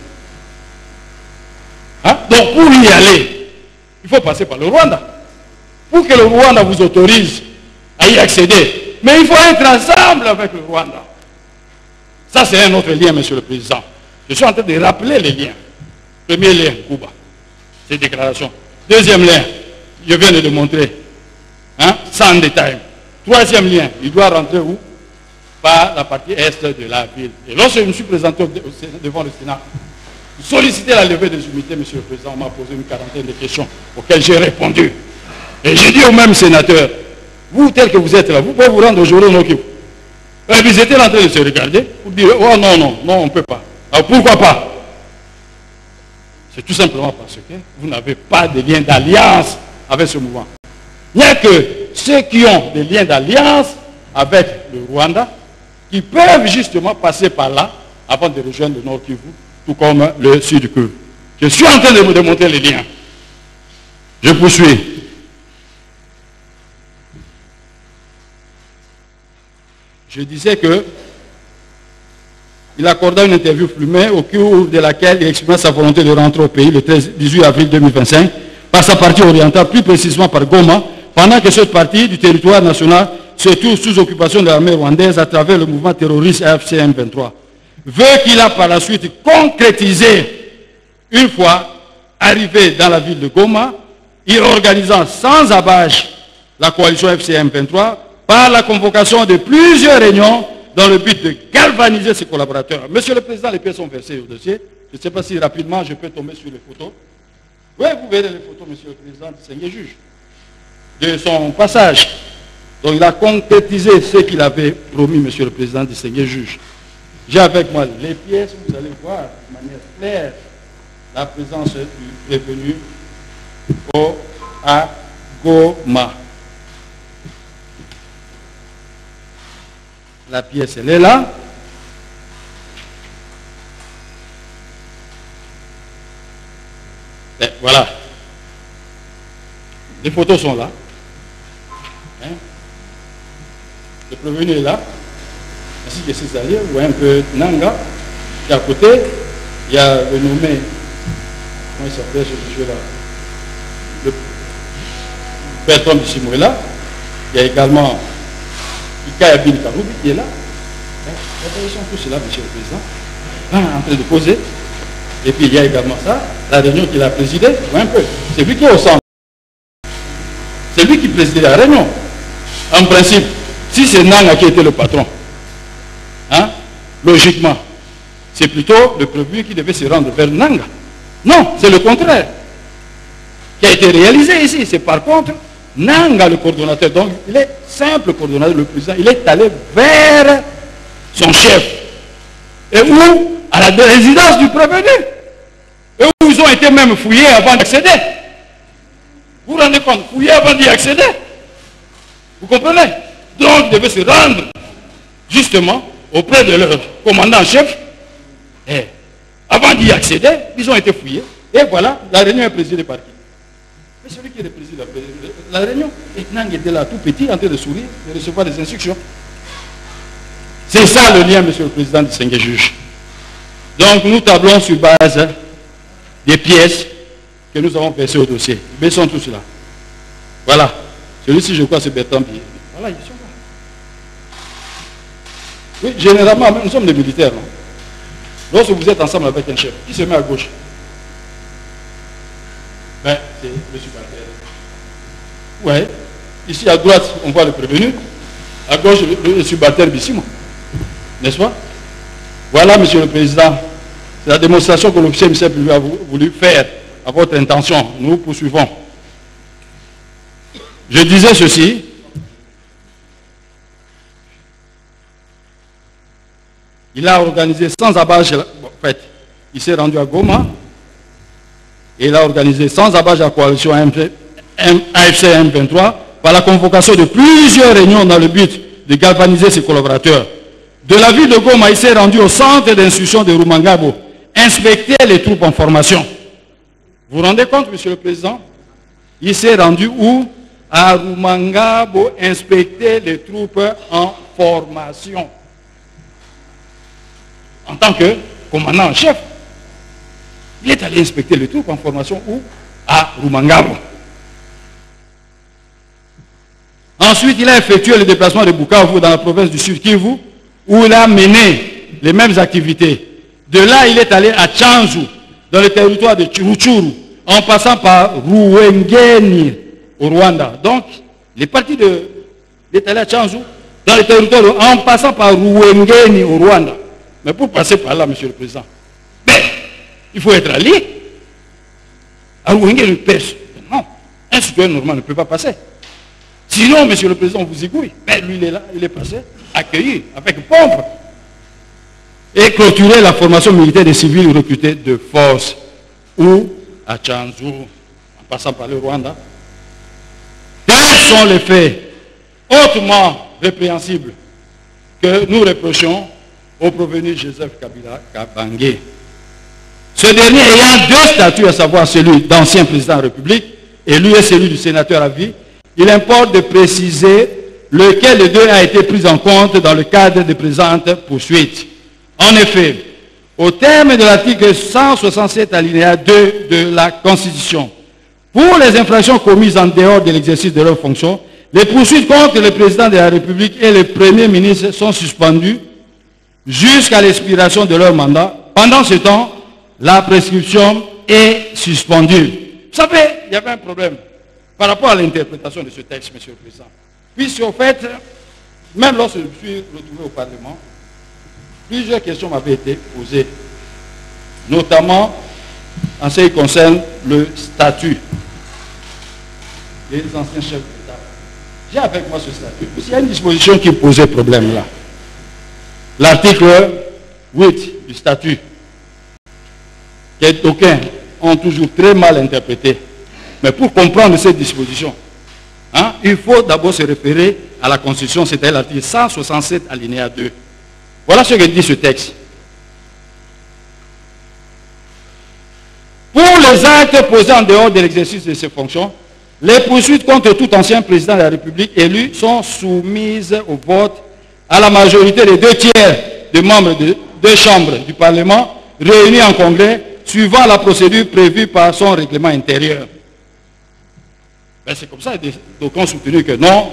Hein? Donc pour y aller, il faut passer par le Rwanda. Pour que le Rwanda vous autorise à y accéder. Mais il faut être ensemble avec le Rwanda. Ça, c'est un autre lien, Monsieur le Président. Je suis en train de rappeler les liens. Premier lien, Cuba. Ces déclarations. Deuxième lien, je viens de le montrer. Hein, sans détail. Troisième lien, il doit rentrer où? Par la partie est de la ville. Et lorsque je me suis présenté devant le Sénat, solliciter la levée des immunités, Monsieur le Président, on m'a posé une quarantaine de questions auxquelles j'ai répondu. Et j'ai dit au même sénateur, vous, tel que vous êtes là, vous pouvez vous rendre aujourd'hui au Nord Kivu. Ils étaient en train de se regarder pour dire, oh non, non, non, on ne peut pas. Alors pourquoi pas? C'est tout simplement parce que vous n'avez pas de lien d'alliance avec ce mouvement. Il n'y a que ceux qui ont des liens d'alliance avec le Rwanda qui peuvent justement passer par là avant de rejoindre le Nord Kivu, tout comme le Sud Kivu. Je suis en train de vous démontrer les liens. Je poursuis. Je disais que il accorda une interview filmée au cours de laquelle il exprimait sa volonté de rentrer au pays le 18 avril 2025 par sa partie orientale, plus précisément par Goma, pendant que cette partie du territoire national se trouve sous occupation de l'armée rwandaise à travers le mouvement terroriste AFC M23. Veut qu'il a par la suite concrétisé une fois arrivé dans la ville de Goma, il organisant sans abâche la coalition FC M23 par la convocation de plusieurs réunions dans le but de galvaniser ses collaborateurs. Monsieur le Président, les pièces sont versées au dossier. Je ne sais pas si rapidement je peux tomber sur les photos. Oui, vous verrez les photos, Monsieur le Président, distingué juge, de son passage. Donc il a concrétisé ce qu'il avait promis, Monsieur le Président, distingué juge. J'ai avec moi les pièces, vous allez voir de manière claire la présence du prévenu à Goma. La pièce, elle est là. Et voilà. Les photos sont là. Hein? Le prévenu est là. Ainsi que ses alliés. Vous voyez un peu Nanga. Et à côté, il y a le nommé. Comment il s'appelle ce monsieur-là? Bertrand Bissimo est là. Il y a également Ikaya Bin Karoubi qui est là. Ils sont tous là, monsieur le président, en train de poser. Et puis il y a également ça, la réunion qu'il a présidée, un peu. C'est lui qui est au centre. C'est lui qui présidait la réunion. En principe, si c'est Nanga qui était le patron, hein, logiquement, c'est plutôt le premier qui devait se rendre vers Nanga. Non, c'est le contraire qui a été réalisé ici. C'est par contre Nanga le coordonnateur. Donc il est simple coordonnateur, le président. Il est allé vers son chef. Et où? À la résidence du prévenu. Et où ils ont été même fouillés avant d'accéder. Vous vous rendez compte? Fouillés avant d'y accéder. Vous comprenez? Donc ils devaient se rendre justement auprès de leur commandant-chef. Et avant d'y accéder, ils ont été fouillés. Et voilà, la réunion est présidée par qui? Mais celui qui préside la réunion, et Nang était là tout petit, en train de sourire, de recevoir des instructions. C'est ça le lien, monsieur le président du Seigneur juge. Donc nous tablons sur base des pièces que nous avons versées au dossier. Baissons tout cela. Voilà. Celui-ci, je crois, c'est Bertrand Bié. Voilà, ils sont là. Oui, généralement, nous sommes des militaires. Non? Lorsque vous êtes ensemble avec un chef, qui se met à gauche? Ben, c'est le subalterne. Ouais. Ici, à droite, on voit le prévenu. À gauche, le subalterne Bissimo. N'est-ce pas? Voilà, monsieur le président. C'est la démonstration que l'officier Michel a voulu faire à votre intention. Nous poursuivons. Je disais ceci. Il a organisé sans abâche, en fait, il s'est rendu à Goma et il a organisé sans abâche la coalition AFC M23 par la convocation de plusieurs réunions dans le but de galvaniser ses collaborateurs. De la ville de Goma, il s'est rendu au centre d'instruction de Rumangabo, inspecter les troupes en formation. Vous vous rendez compte, monsieur le président? Il s'est rendu où? À Rumangabo, inspecter les troupes en formation. En tant que commandant en chef, il est allé inspecter les troupes en formation où? À Rumangabo. Ensuite, il a effectué le déplacement de Bukavu dans la province du Sud Kivu, où il a mené les mêmes activités. De là, il est allé à Tchanzu, dans le territoire de Ruchuru, en passant par Ruwengeni, au Rwanda. Donc, les partis de... Il est allé à Tchanzu, dans le territoire, en passant par Ruwengeni, au Rwanda. Mais pour passer par là, monsieur le président, mais il faut être allié. À Ruwengeni, non, un citoyen normal ne peut pas passer. Sinon, monsieur le président, on vous égouille. Mais lui, il est là, il est passé, accueilli, avec pompe. Et clôturer la formation militaire des civils recrutés de force. Ou à Tchanzu, en passant par le Rwanda. Quels sont les faits hautement répréhensibles que nous reprochons au provenu Joseph Kabila Kabange? Ce dernier ayant deux statuts, à savoir celui d'ancien président de la République et lui est celui du sénateur à vie, il importe de préciser lequel des deux a été pris en compte dans le cadre des présentes poursuites. En effet, au terme de l'article 167 alinéa 2 de la Constitution, pour les infractions commises en dehors de l'exercice de leurs fonctions, les poursuites contre le président de la République et le Premier ministre sont suspendues jusqu'à l'expiration de leur mandat. Pendant ce temps, la prescription est suspendue. Vous savez, il y avait un problème par rapport à l'interprétation de ce texte, monsieur le président. Puisque, au fait, même lorsque je suis retrouvé au Parlement, plusieurs questions m'avaient été posées, notamment en ce qui concerne le statut des anciens chefs d'État. J'ai avec moi ce statut. Il y a une disposition qui posait problème là. L'article 8 du statut, que d'aucuns ont toujours très mal interprété. Mais pour comprendre cette disposition, hein, il faut d'abord se référer à la Constitution, c'est-à-dire l'article 167 alinéa 2. Voilà ce que dit ce texte. Pour les actes posés en dehors de l'exercice de ses fonctions, les poursuites contre tout ancien président de la République élu sont soumises au vote à la majorité des 2 tiers des membres de 2 chambres du Parlement réunis en congrès, suivant la procédure prévue par son règlement intérieur. Ben, c'est comme ça que d'aucuns ont soutenu que non,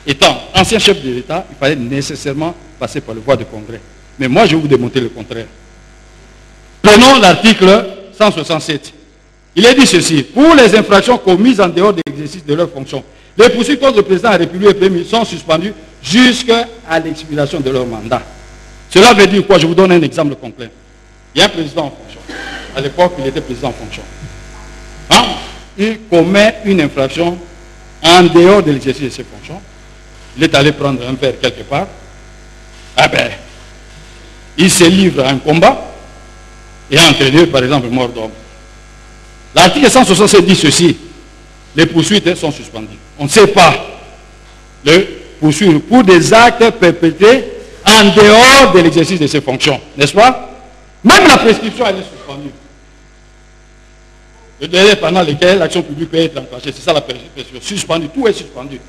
étant ancien chef de l'État, il fallait nécessairement passer par le voie de congrès. Mais moi, je vais vous démontrer le contraire. Prenons l'article 167. Il est dit ceci: pour les infractions commises en dehors de l'exercice de leurs fonctions, les poursuites contre le président de la République et le Premier ministre sont suspendues jusqu'à l'expiration de leur mandat. Cela veut dire quoi? Je vous donne un exemple concret. Il y a un président en fonction. À l'époque, il était président en fonction. Hein? Il commet une infraction en dehors de l'exercice de ses fonctions. Il est allé prendre un verre quelque part. Ah ben, il se livre à un combat et a entraîné, par exemple, mort d'homme. L'article 167 dit ceci: les poursuites sont suspendues. On ne sait pas le poursuivre pour des actes perpétrés en dehors de l'exercice de ses fonctions, n'est-ce pas? Même la prescription, elle est suspendue. Le délai pendant lequel l'action publique peut être enclenchée, c'est ça la prescription, suspendue, tout est suspendu.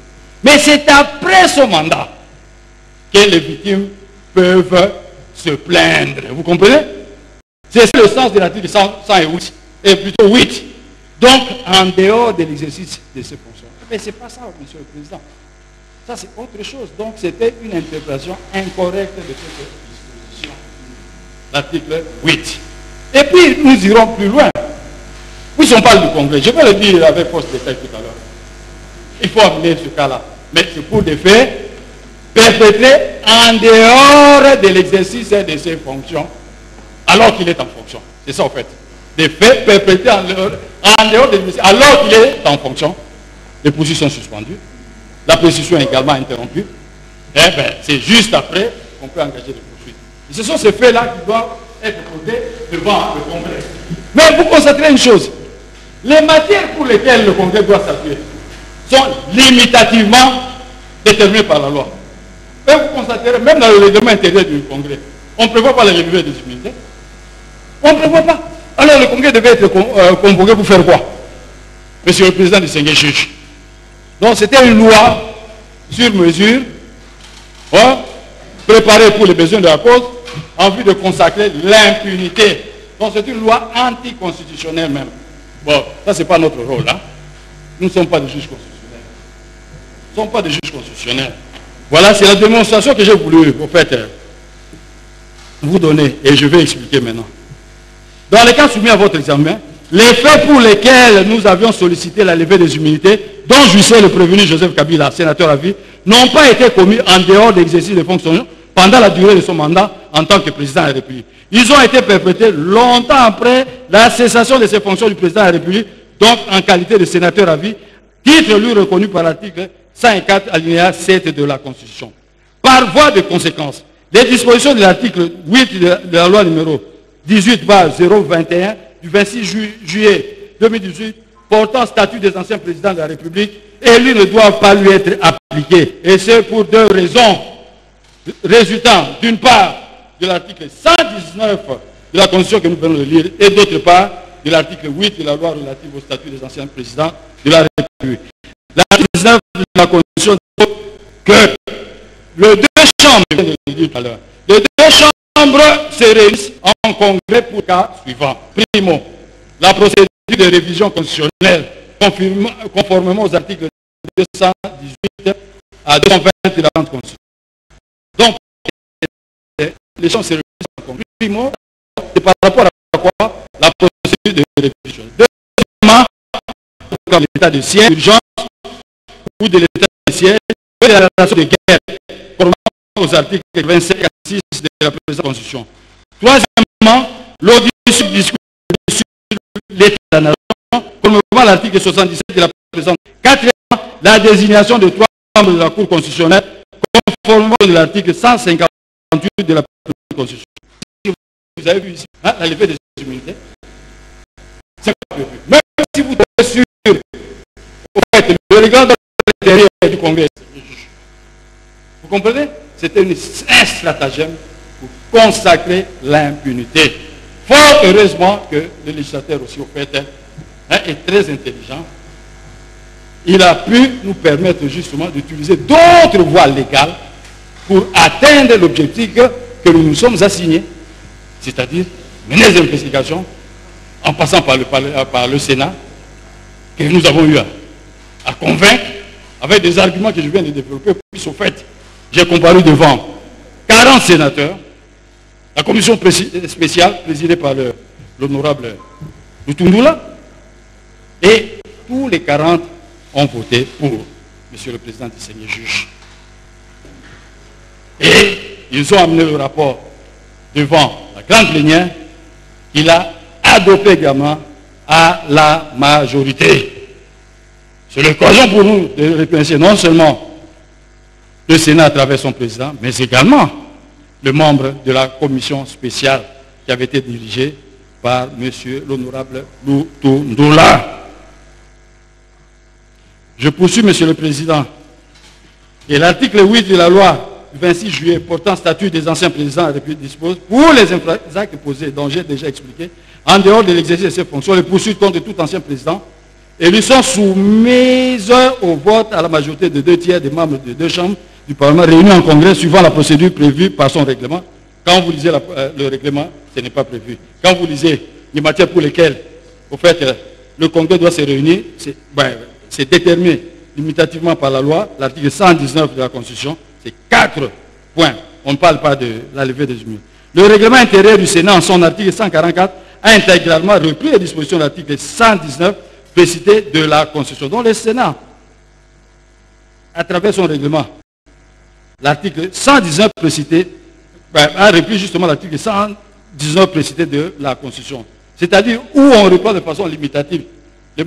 Mais c'est après ce mandat que les victimes peuvent se plaindre. Vous comprenez? C'est le sens de l'article 108, et plutôt 8. Donc, en dehors de l'exercice de ses fonctions. Mais ce n'est pas ça, monsieur le Président. Ça, c'est autre chose. Donc, c'était une interprétation incorrecte de cette disposition. L'article 8. Et puis, nous irons plus loin. Puisqu'on parle du Congrès, je vais le dire avec force de détail tout à l'heure. Il faut amener ce cas-là. Mais c'est pour des faits perpétrés en dehors de l'exercice de ses fonctions, alors qu'il est en fonction. C'est ça, en fait. Des faits perpétrés en dehors de l'exercice, alors qu'il est en fonction. Les poursuites sont suspendues. La prescription est également interrompue. Eh bien, c'est juste après qu'on peut engager des poursuites. Et ce sont ces faits-là qui doivent être posés devant le Congrès. Mais vous constaterez une chose. Les matières pour lesquelles le Congrès doit s'appuyer sont limitativement déterminées par la loi. Et vous constaterez, même dans le règlement intérieur du Congrès, on ne prévoit pas la levée des immunités. On ne prévoit pas. Alors le Congrès devait être convoqué pour faire quoi? Monsieur le Président du Seigneur juge. Donc c'était une loi sur mesure, hein, préparée pour les besoins de la cause, en vue de consacrer l'impunité. Donc c'est une loi anticonstitutionnelle même. Bon, ça c'est pas notre rôle. Hein. Nous ne sommes pas des juges constitutionnels. Nous ne sommes pas des juges constitutionnels. Voilà, c'est la démonstration que j'ai voulu, au fait, vous donner. Et je vais expliquer maintenant. Dans les cas soumis à votre examen, les faits pour lesquels nous avions sollicité la levée des immunités, dont jouissait le prévenu Joseph Kabila, sénateur à vie, n'ont pas été commis en dehors de l'exercice des fonctions pendant la durée de son mandat en tant que président de la République. Ils ont été perpétrés longtemps après la cessation de ses fonctions du président de la République, donc en qualité de sénateur à vie, titre lui reconnu par l'article 104 alinéa 7 de la Constitution. Par voie de conséquence, les dispositions de l'article 8 de la loi numéro 18/021 du 26 juillet 2018 portant statut des anciens présidents de la République élus ne doivent pas lui être appliqués. Et c'est pour deux raisons résultant d'une part de l'article 119 de la Constitution que nous venons de lire et d'autre part de l'article 8 de la loi relative au statut des anciens présidents de la République. L'article 19 de la Constitution dit que les deux chambres, je viens de le dire tout à l'heure, les deux chambres se réunissent en congrès pour le cas suivant. Primo, la procédure de révision constitutionnelle conformément aux articles 218 à 220 de la Constitution. Donc, les chambres se réunissent en congrès. Primo, c'est par rapport à quoi? La procédure de révision. Deuxièmement, comme l'état de siège, d'urgence ou de l'état de siège, de la relation de guerre, conformément aux articles 25 à 6 de la présente Constitution. Troisièmement, l'audition discute sur l'état de la nation, conformément à l'article 77 de la présente. Quatrièmement, la désignation de 3 membres de la Cour constitutionnelle, conformément à l'article 158 de la présente Constitution. Vous avez vu ici, hein, la levée des immunités. C'est pas prévu. Même si vous êtes sûr, au fait, le regard de l'intérieur du Congrès, vous comprenez? C'était un stratagème pour consacrer l'impunité. Fort heureusement que le législateur aussi, au fait, hein, est très intelligent. Il a pu nous permettre justement d'utiliser d'autres voies légales pour atteindre l'objectif que nous nous sommes assignés, c'est-à-dire mener des investigations en passant par le Sénat, que nous avons eu à convaincre, avec des arguments que je viens de développer, puis au fait, j'ai comparu devant 40 sénateurs, la commission spéciale présidée par l'honorable Lutundula, et tous les 40 ont voté pour Monsieur le Président distingué juge. Et ils ont amené le rapport devant la grande plénière, qu'il a adopté également à la majorité. C'est l'occasion pour nous de remercier non seulement le Sénat à travers son président, mais également le membre de la commission spéciale qui avait été dirigée par M. l'honorable Lutundula. Je poursuis, Monsieur le Président. Et l'article 8 de la loi du 26 juillet portant statut des anciens présidents de la République dispose, pour les actes posés, dont j'ai déjà expliqué, en dehors de l'exercice de ses fonctions, les poursuites contre tout ancien président, et lui sont soumises au vote à la majorité de 2 tiers des membres de 2 chambres du Parlement réunis en congrès suivant la procédure prévue par son règlement. Quand vous lisez le règlement, ce n'est pas prévu. Quand vous lisez les matières pour lesquelles, au fait, le congrès doit se réunir, c'est déterminé limitativement par la loi, l'article 119 de la Constitution, c'est 4 points. On ne parle pas de la levée des humilités. Le règlement intérieur du Sénat, en son article 144, a intégralement repris les dispositions de l'article 119 précité de la Constitution. Donc le Sénat, à travers son règlement, l'article 119 précité, a repris justement l'article 119 précité de la Constitution. C'est-à-dire où on reprend de façon limitative les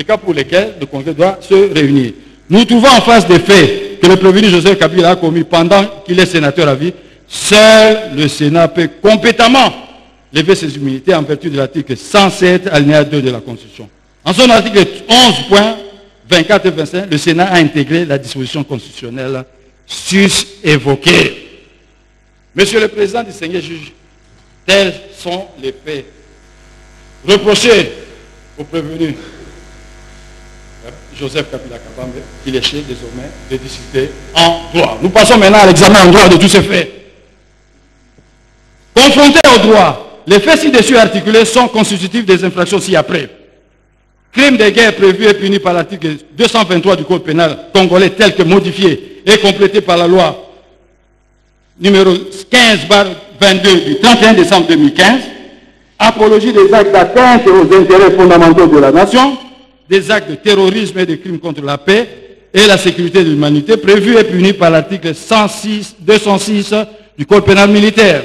cas pour lesquels le Congrès doit se réunir. Nous trouvons en face des faits que le prévenu Joseph Kabila a commis pendant qu'il est sénateur à vie. Seul le Sénat peut compétemment lever ses immunités en vertu de l'article 107, alinéa 2 de la Constitution. En son article 11.24 et 25, le Sénat a intégré la disposition constitutionnelle sus-évoquée. Monsieur le Président distingué juge, tels sont les faits reprochés au prévenu Joseph Kabila Kabambe, qu'il est chez désormais de discuter en droit. Nous passons maintenant à l'examen en droit de tous ces faits. Confrontés au droit, les faits ci-dessus articulés sont constitutifs des infractions ci-après. Crime de guerre prévu et puni par l'article 223 du Code pénal congolais tel que modifié et complété par la loi numéro 15/22 du 31 décembre 2015, apologie des actes d'atteinte aux intérêts fondamentaux de la nation, des actes de terrorisme et de crimes contre la paix et la sécurité de l'humanité, prévus et punis par l'article 206 du Code pénal militaire.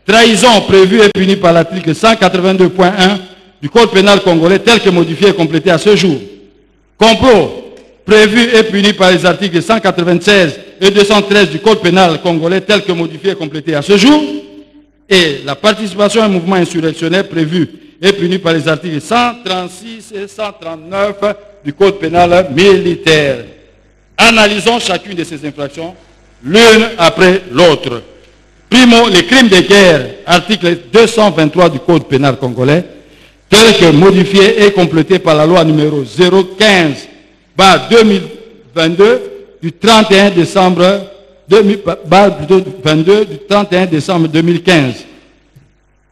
Trahison prévue et punie par l'article 182.1 du Code pénal congolais tel que modifié et complété à ce jour. Complot prévu et puni par les articles 196 et 213 du Code pénal congolais tel que modifié et complété à ce jour. Et la participation à un mouvement insurrectionnel prévu et puni par les articles 136 et 139 du Code pénal militaire. Analysons chacune de ces infractions l'une après l'autre. Primo, les crimes de guerre, article 223 du Code pénal congolais, tel que modifié et complété par la loi numéro 015/2022 du 31 décembre 2015.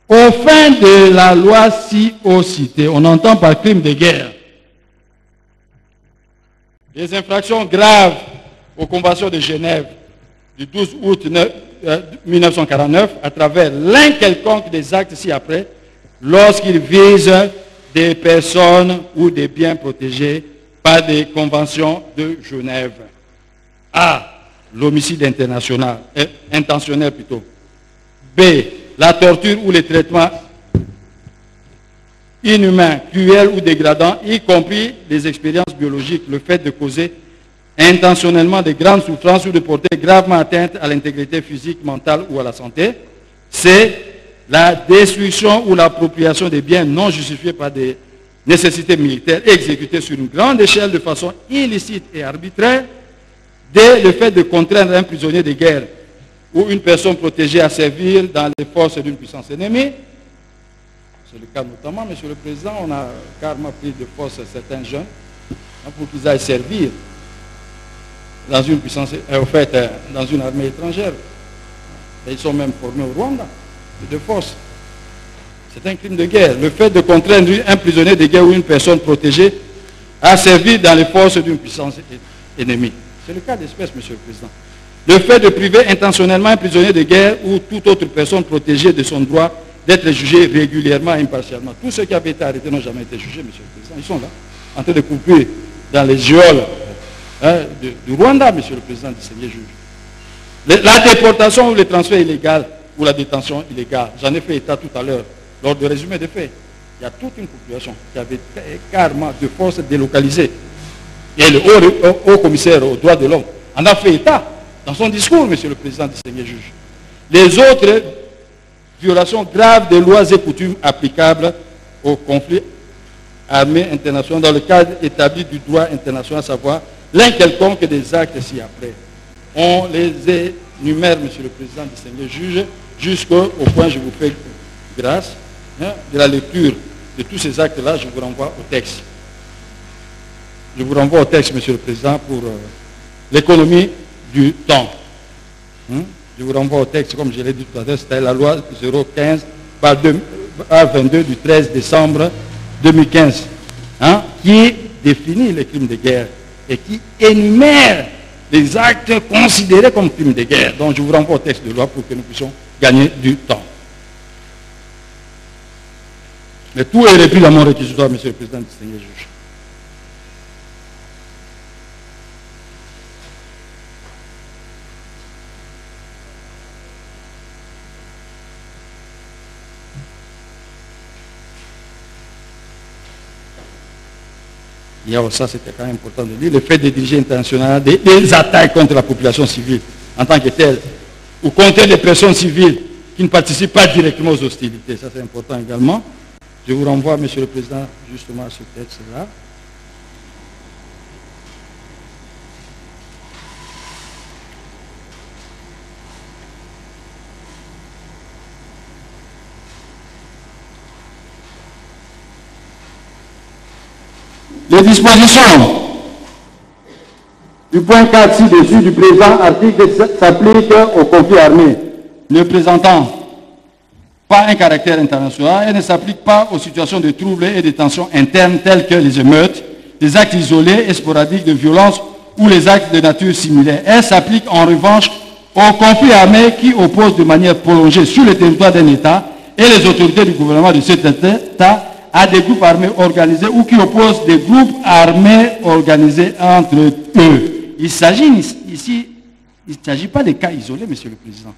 Au fin de la loi ci-haut citée, on entend par crime de guerre des infractions graves aux conventions de Genève du 12 août 1949 à travers l'un quelconque des actes ci-après lorsqu'ils visent des personnes ou des biens protégés par des conventions de Genève. A. L'homicide intentionnel plutôt. B. La torture ou les traitements inhumains, cruels ou dégradants, y compris les expériences biologiques, le fait de causer intentionnellement de grandes souffrances ou de porter gravement atteinte à l'intégrité physique, mentale ou à la santé. C. La destruction ou l'appropriation des biens non justifiés par des nécessités militaires exécutées sur une grande échelle de façon illicite et arbitraire. D. Le fait de contraindre un prisonnier de guerre ou une personne protégée à servir dans les forces d'une puissance ennemie. C'est le cas notamment, Monsieur le Président, on a carrément pris de force certains jeunes pour qu'ils aillent servir dans une puissance, dans une armée étrangère. Et ils sont même formés au Rwanda, de force. C'est un crime de guerre. Le fait de contraindre un prisonnier de guerre ou une personne protégée a servi dans les forces d'une puissance ennemie. C'est le cas d'espèce, Monsieur le Président. Le fait de priver intentionnellement un prisonnier de guerre ou toute autre personne protégée de son droit d'être jugé régulièrement et impartialement. Tous ceux qui avaient été arrêtés n'ont jamais été jugés, Monsieur le Président. Ils sont là, en train de couper dans les geôles du Rwanda, Monsieur le Président, distingué juge. La déportation ou le transfert illégal ou la détention illégale, j'en ai fait état tout à l'heure, lors du résumé des faits. Il y a toute une population qui avait carrément de force délocalisée. Et le haut commissaire aux droits de l'homme en a fait état dans son discours, Monsieur le Président, distingué juge. Les autres violations graves des lois et coutumes applicables au conflit armé international dans le cadre établi du droit international, à savoir l'un quelconque des actes ci-après. On les énumère, Monsieur le Président, distingué juge, jusqu'au point, je vous fais grâce, de la lecture de tous ces actes-là, je vous renvoie au texte. Je vous renvoie au texte, Monsieur le Président, pour l'économie du temps. Je vous renvoie au texte, comme je l'ai dit tout à l'heure, c'était la loi 015/22 du 13 décembre 2015, qui définit les crimes de guerre et qui énumère les actes considérés comme crimes de guerre. Donc je vous renvoie au texte de loi pour que nous puissions gagner du temps. Mais tout est repris dans mon réquisitoire, Monsieur le Président, distingué juge. Ça, c'était quand même important de dire. Le fait de diriger international des attaques contre la population civile en tant que telle, ou contre les personnes civiles qui ne participent pas directement aux hostilités. Ça, c'est important également. Je vous renvoie, Monsieur le Président, justement à ce texte-là. Les dispositions du point 4 ci-dessus du présent article s'appliquent au conflit armé ne présentant pas un caractère international et ne s'applique pas aux situations de troubles et de tensions internes telles que les émeutes, les actes isolés et sporadiques de violence ou les actes de nature similaire. Elle s'applique en revanche aux conflits armés qui opposent de manière prolongée sur le territoire d'un État et les autorités du gouvernement de cet État à des groupes armés organisés ou qui opposent des groupes armés organisés entre eux. Il s'agit ici, il ne s'agit pas de cas isolés, Monsieur le Président.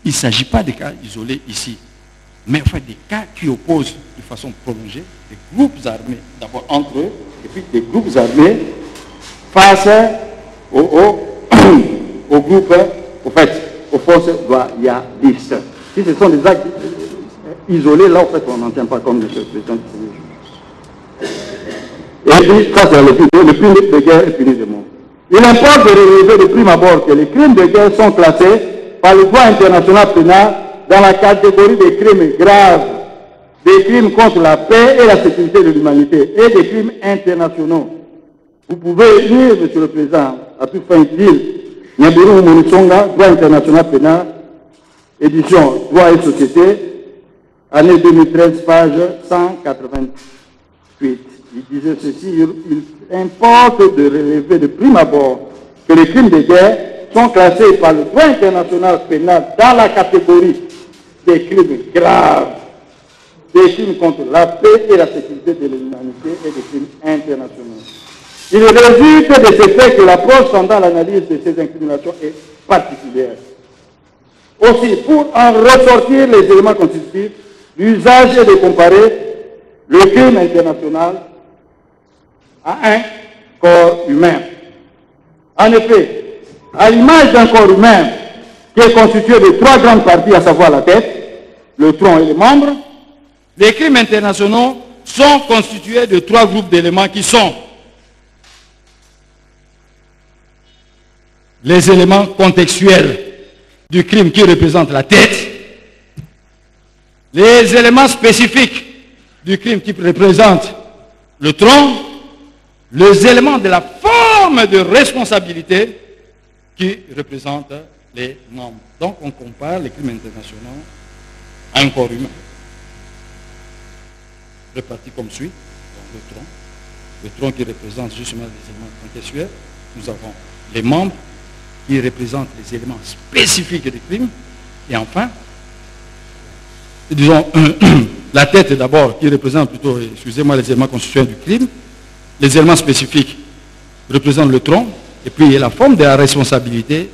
Il ne s'agit pas de cas isolés ici, mais en fait des cas qui opposent de façon prolongée des groupes armés, d'abord entre eux, et puis des groupes armés face aux groupes, aux forces loyalistes. Si ce sont des actes isolés, là, en fait, on n'en tient pas compte, Monsieur le Président. Et puis, ça, c'est le crime de guerre est puni de mort. Il importe de relever de prime abord que les crimes de guerre sont classés par le droit international pénal dans la catégorie des crimes graves, des crimes contre la paix et la sécurité de l'humanité et des crimes internationaux. Vous pouvez lire, Monsieur le Président, à toute fin utile, Nyaburu Monisonga, droit international pénal, édition droit et société, année 2013, page 188. Il disait ceci, il importe de relever de prime abord que les crimes de guerre sont classés par le droit international pénal dans la catégorie des crimes graves, des crimes contre la paix et la sécurité de l'humanité et des crimes internationaux. Il résulte de ce fait que l'approche pendant l'analyse de ces incriminations est particulière. Aussi, pour en ressortir les éléments constitutifs, l'usage est de comparer le crime international à un corps humain. En effet, à l'image d'un corps humain qui est constitué de 3 grandes parties, à savoir la tête, le tronc et les membres, les crimes internationaux sont constitués de 3 groupes d'éléments qui sont les éléments contextuels du crime qui représente la tête, les éléments spécifiques du crime qui représente le tronc, les éléments de la forme de responsabilité qui représentent les membres. Donc on compare les crimes internationaux à un corps humain, répartis comme suit, donc le tronc, le tronc qui représente justement les éléments contextuels. Nous avons les membres qui représentent les éléments spécifiques du crime. Et enfin, disons, la tête d'abord qui représente plutôt, excusez-moi, les éléments constitutionnels du crime. Les éléments spécifiques représentent le tronc. Et puis la forme de la responsabilité,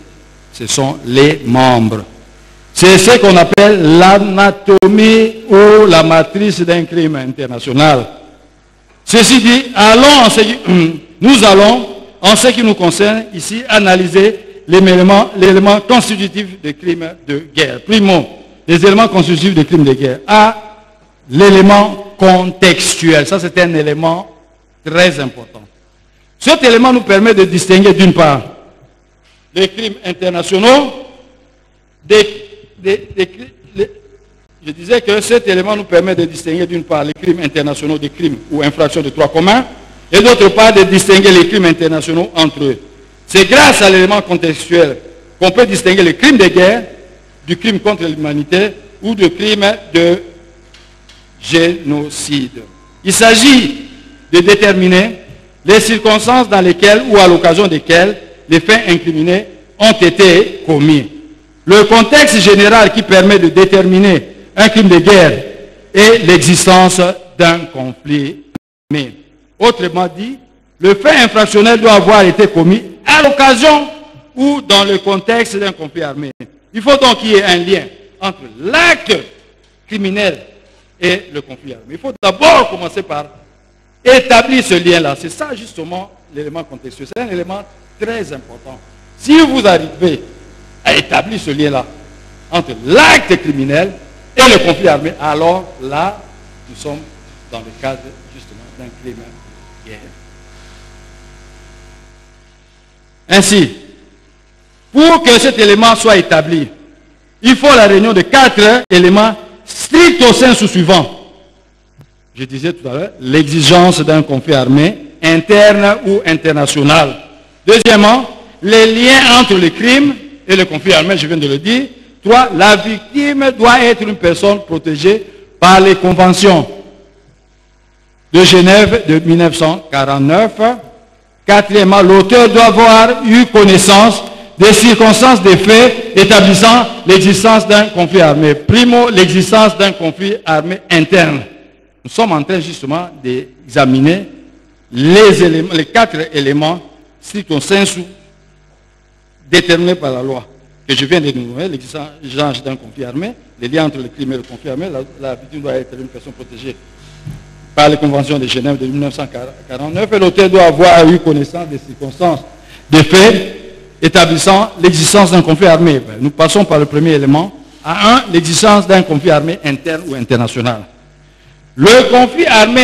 ce sont les membres. C'est ce qu'on appelle l'anatomie ou la matrice d'un crime international. Ceci dit, nous allons, en ce qui nous concerne, ici, analyser l'élément constitutif des crimes de guerre. Primo, les éléments constitutifs des crimes de guerre. A, l'élément contextuel. Ça, c'est un élément très important. Cet élément nous permet de distinguer, d'une part, les crimes internationaux, je disais que cet élément nous permet de distinguer, d'une part, les crimes internationaux des crimes ou infractions de droit commun, et d'autre part, de distinguer les crimes internationaux entre eux. C'est grâce à l'élément contextuel qu'on peut distinguer les crimes de guerre du crime contre l'humanité ou du crime de génocide. Il s'agit de déterminer les circonstances dans lesquelles ou à l'occasion desquelles les faits incriminés ont été commis. Le contexte général qui permet de déterminer un crime de guerre est l'existence d'un conflit armé. Autrement dit, le fait infractionnel doit avoir été commis à l'occasion ou dans le contexte d'un conflit armé. Il faut donc qu'il y ait un lien entre l'acte criminel et le conflit armé. Il faut d'abord commencer par établir ce lien-là. C'est ça justement l'élément contextuel. C'est un élément très important. Si vous arrivez à établir ce lien-là entre l'acte criminel et le conflit armé, alors là, nous sommes dans le cadre justement d'un crime de guerre. Ainsi, pour que cet élément soit établi, il faut la réunion de 4 éléments stricto sensu suivants. Je disais tout à l'heure, l'exigence d'un conflit armé, interne ou international. Deuxièmement, les liens entre le crime et le conflit armé, je viens de le dire. 3, la victime doit être une personne protégée par les conventions de Genève de 1949. Quatrièmement, l'auteur doit avoir eu connaissance des circonstances des faits établissant l'existence d'un conflit armé. Primo, l'existence d'un conflit armé interne. Nous sommes en train justement d'examiner les 4 éléments stricto sensu déterminés par la loi que je viens de nous donner, l'existence d'un conflit armé, les liens entre le crime et le conflit armé. La victime doit être une personne protégée par les conventions de Genève de 1949 et l'auteur doit avoir eu connaissance des circonstances des faits établissant l'existence d'un conflit armé. Nous passons par le premier élément. À 1, l'existence d'un conflit armé interne ou international. Le conflit armé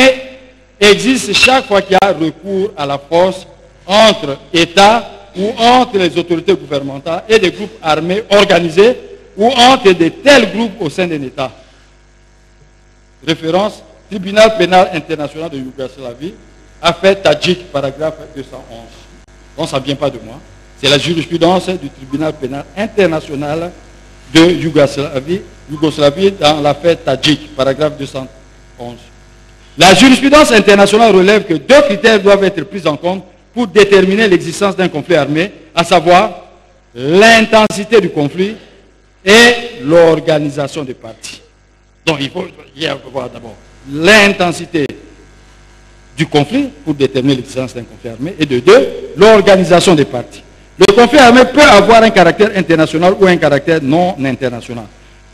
existe chaque fois qu'il y a recours à la force entre États ou entre les autorités gouvernementales et des groupes armés organisés ou entre de tels groupes au sein d'un État. Référence, Tribunal pénal international de Yougoslavie, affaire Tadjik, paragraphe 211. Donc ça ne vient pas de moi. C'est la jurisprudence du Tribunal pénal international de Yougoslavie dans l'affaire Tadjik, paragraphe 211. La jurisprudence internationale relève que 2 critères doivent être pris en compte pour déterminer l'existence d'un conflit armé, à savoir l'intensité du conflit et l'organisation des parties. Donc il faut voir d'abord l'intensité du conflit pour déterminer l'existence d'un conflit armé et de 2, l'organisation des parties. Le conflit armé peut avoir un caractère international ou un caractère non international.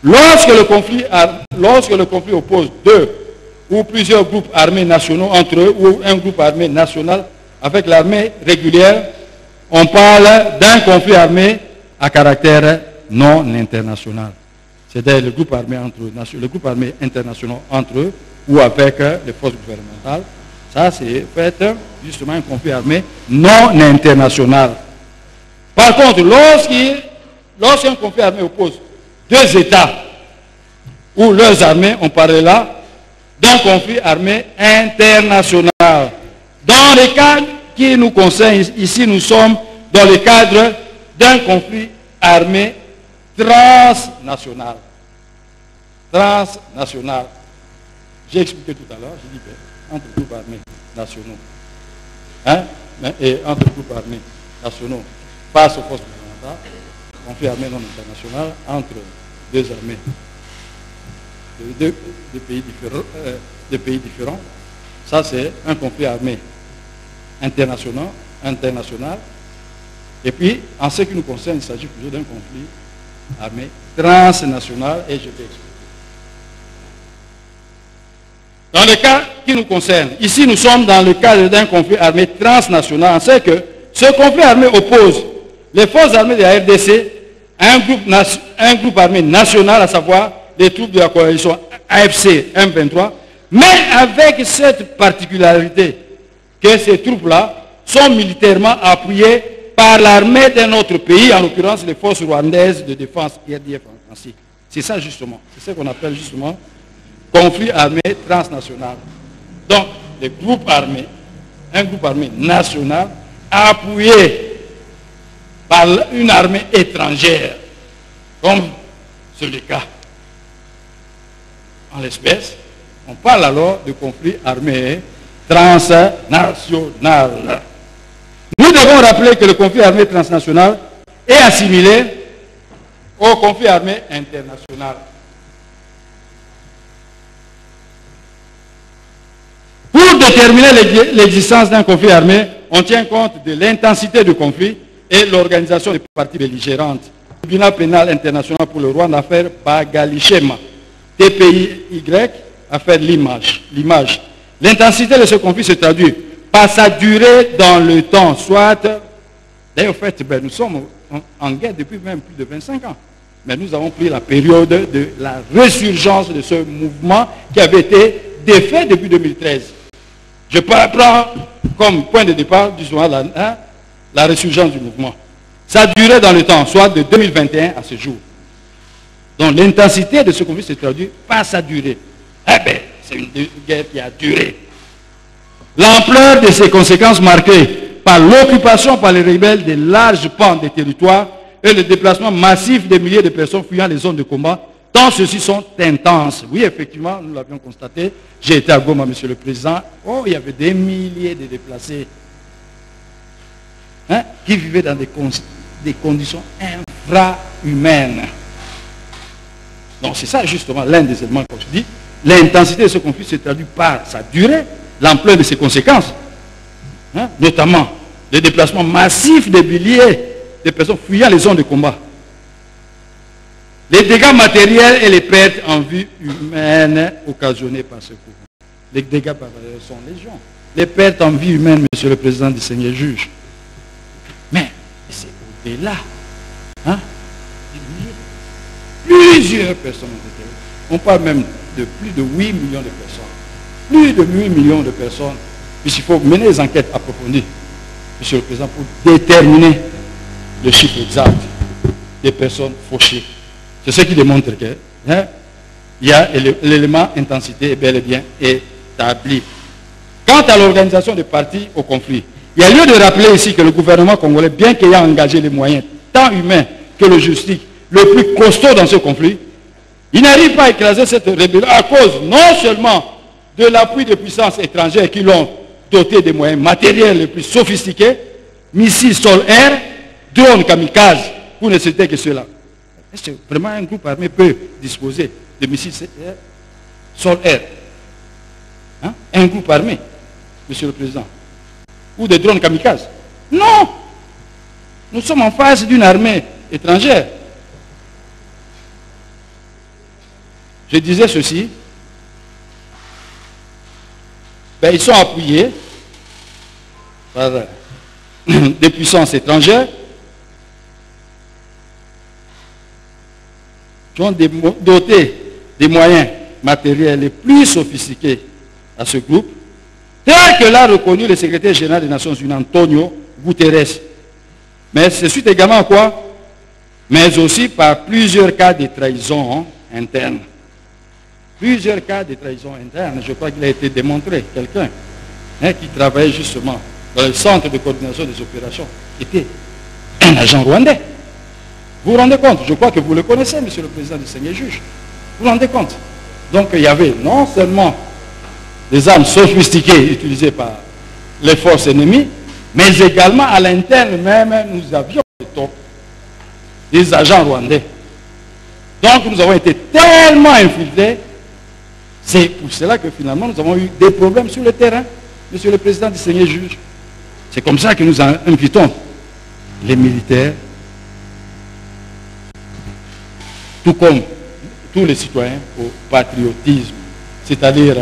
Lorsque le conflit oppose 2 ou plusieurs groupes armés nationaux entre eux ou un groupe armé national avec l'armée régulière, on parle d'un conflit armé à caractère non international. C'est-à-dire le groupe armé international entre eux ou avec les forces gouvernementales. Ça, c'est fait justement un conflit armé non international. Par contre, lorsqu'un conflit armé oppose 2 États ou leurs armées, on parle là d'un conflit armé international. Dans les cas qui nous concernent, ici nous sommes dans le cadre d'un conflit armé transnational. Transnational. J'ai expliqué tout à l'heure, j'ai dit que entre groupes armés nationaux hein, et entre groupes armés nationaux face aux forces gouvernementales, conflit armé non international entre deux armées de pays différents. Ça, c'est un conflit armé international. Et puis, en ce qui nous concerne, il s'agit toujours d'un conflit armé transnational, et je vais expliquer. Dans le cas qui nous concerne, ici nous sommes dans le cadre d'un conflit armé transnational. On sait que ce conflit armé oppose les forces armées de la RDC à un groupe armé national, à savoir les troupes de la coalition AFC M23, mais avec cette particularité que ces troupes-là sont militairement appuyées par l'armée d'un autre pays, en l'occurrence les forces rwandaises de défense, RDF ainsi. C'est ça justement, c'est ce qu'on appelle justement conflit armé transnational. Donc, les groupes armés, un groupe armé national appuyé par une armée étrangère, comme c'est le cas. En l'espèce, on parle alors de conflit armé transnational. Nous devons rappeler que le conflit armé transnational est assimilé au conflit armé international. Pour déterminer l'existence d'un conflit armé, on tient compte de l'intensité du conflit et l'organisation des parties belligérantes. Le tribunal pénal international pour le Rwanda, affaire Bagalichema, TPI-Y, affaire L'image. L'intensité de ce conflit se traduit par sa durée dans le temps, soit, d'ailleurs, en fait, nous sommes en guerre depuis même plus de 25 ans. Mais nous avons pris la période de la résurgence de ce mouvement qui avait été défait depuis 2013. Je prends comme point de départ du journal la résurgence du mouvement. Ça durait dans le temps, soit de 2021 à ce jour. Donc l'intensité de ce conflit se traduit par sa durée. Eh bien, c'est une guerre qui a duré. L'ampleur de ses conséquences marquées par l'occupation par les rebelles de larges pans des territoires et le déplacement massif des milliers de personnes fuyant les zones de combat, tant ceux-ci sont intenses. Oui, effectivement, nous l'avions constaté. J'ai été à Goma, Monsieur le Président. Oh, il y avait des milliers de déplacés qui vivaient dans des conditions infrahumaines. Donc c'est ça justement l'un des éléments que je dis. L'intensité de ce conflit se traduit par sa durée, l'ampleur de ses conséquences, notamment le déplacement massif des milliers de personnes fuyant les zones de combat. Les dégâts matériels et les pertes en vie humaine occasionnées par ce conflit. Les dégâts sont légion. Les pertes en vie humaine, Monsieur le Président du Seigneur juge. Mais c'est au-delà. Plusieurs personnes ont été. On parle même de plus de 8 millions de personnes. Plus de 8 millions de personnes. Puisqu'il faut mener les enquêtes approfondies, Monsieur le Président, pour déterminer le chiffre exact des personnes fauchées. C'est ce qui démontre que il y a l'élément intensité est bel et bien établi. Quant à l'organisation des parties au conflit, il y a lieu de rappeler ici que le gouvernement congolais, bien qu'ayant engagé les moyens, tant humains que logistiques, le plus costaud dans ce conflit, il n'arrive pas à écraser cette rébellion à cause non seulement de l'appui des puissances étrangères qui l'ont doté des moyens matériels les plus sophistiqués, missiles sol-air, drones kamikazes, pour ne citer que cela. Est-ce que vraiment un groupe armé peut disposer de missiles sol-air? Un groupe armé, Monsieur le Président, ou de drones kamikazes? Non! Nous sommes en face d'une armée étrangère. Je disais ceci, ils sont appuyés par des puissances étrangères qui ont doté des moyens matériels les plus sophistiqués à ce groupe, tel que l'a reconnu le secrétaire général des Nations Unies, Antonio Guterres. Mais c'est suite également à quoi? Mais aussi par plusieurs cas de trahison interne. Plusieurs cas de trahison interne, je crois qu'il a été démontré. Quelqu'un qui travaillait justement dans le centre de coordination des opérations était un agent rwandais. Vous vous rendez compte? Je crois que vous le connaissez, Monsieur le Président du Seigneur juge. Vous vous rendez compte? Donc il y avait non seulement des armes sophistiquées utilisées par les forces ennemies, Mais également à l'interne même, nous avions des agents rwandais. Donc nous avons été tellement infiltrés. C'est pour cela que finalement nous avons eu des problèmes sur le terrain, Monsieur le Président, distingué juge. C'est comme ça que nous invitons les militaires, tout comme tous les citoyens, au patriotisme, c'est-à-dire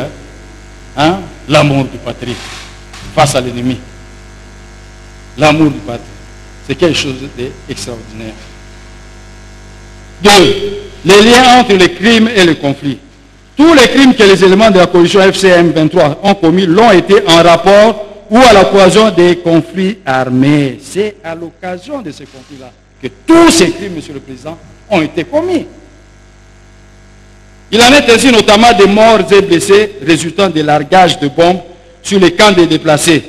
l'amour du patrie face à l'ennemi. L'amour du patrie, c'est quelque chose d'extraordinaire. 2. Les liens entre les crimes et le conflit. Tous les crimes que les éléments de la coalition FCM 23 ont commis l'ont été en rapport ou à l'occasion des conflits armés. C'est à l'occasion de ces conflits-là que tous ces crimes, Monsieur le Président, ont été commis. Il en est ainsi notamment des morts et blessés résultant des largages de bombes sur les camps des déplacés.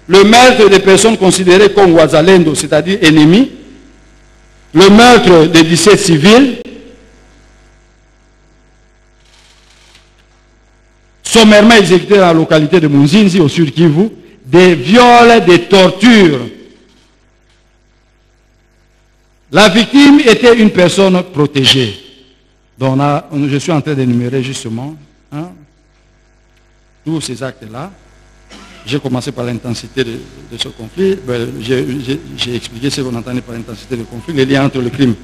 Le meurtre des personnes considérées comme Wazalendo, c'est-à-dire ennemis. Le meurtre des 17 civils. Sommairement exécutés dans la localité de Munzinzi, au Sud Kivu. Des viols, des tortures. La victime était une personne protégée. Donc je suis en train d'énumérer justement tous ces actes-là. J'ai commencé par l'intensité de ce conflit. J'ai expliqué ce qu'on entendait par l'intensité du conflit, les liens entre le crime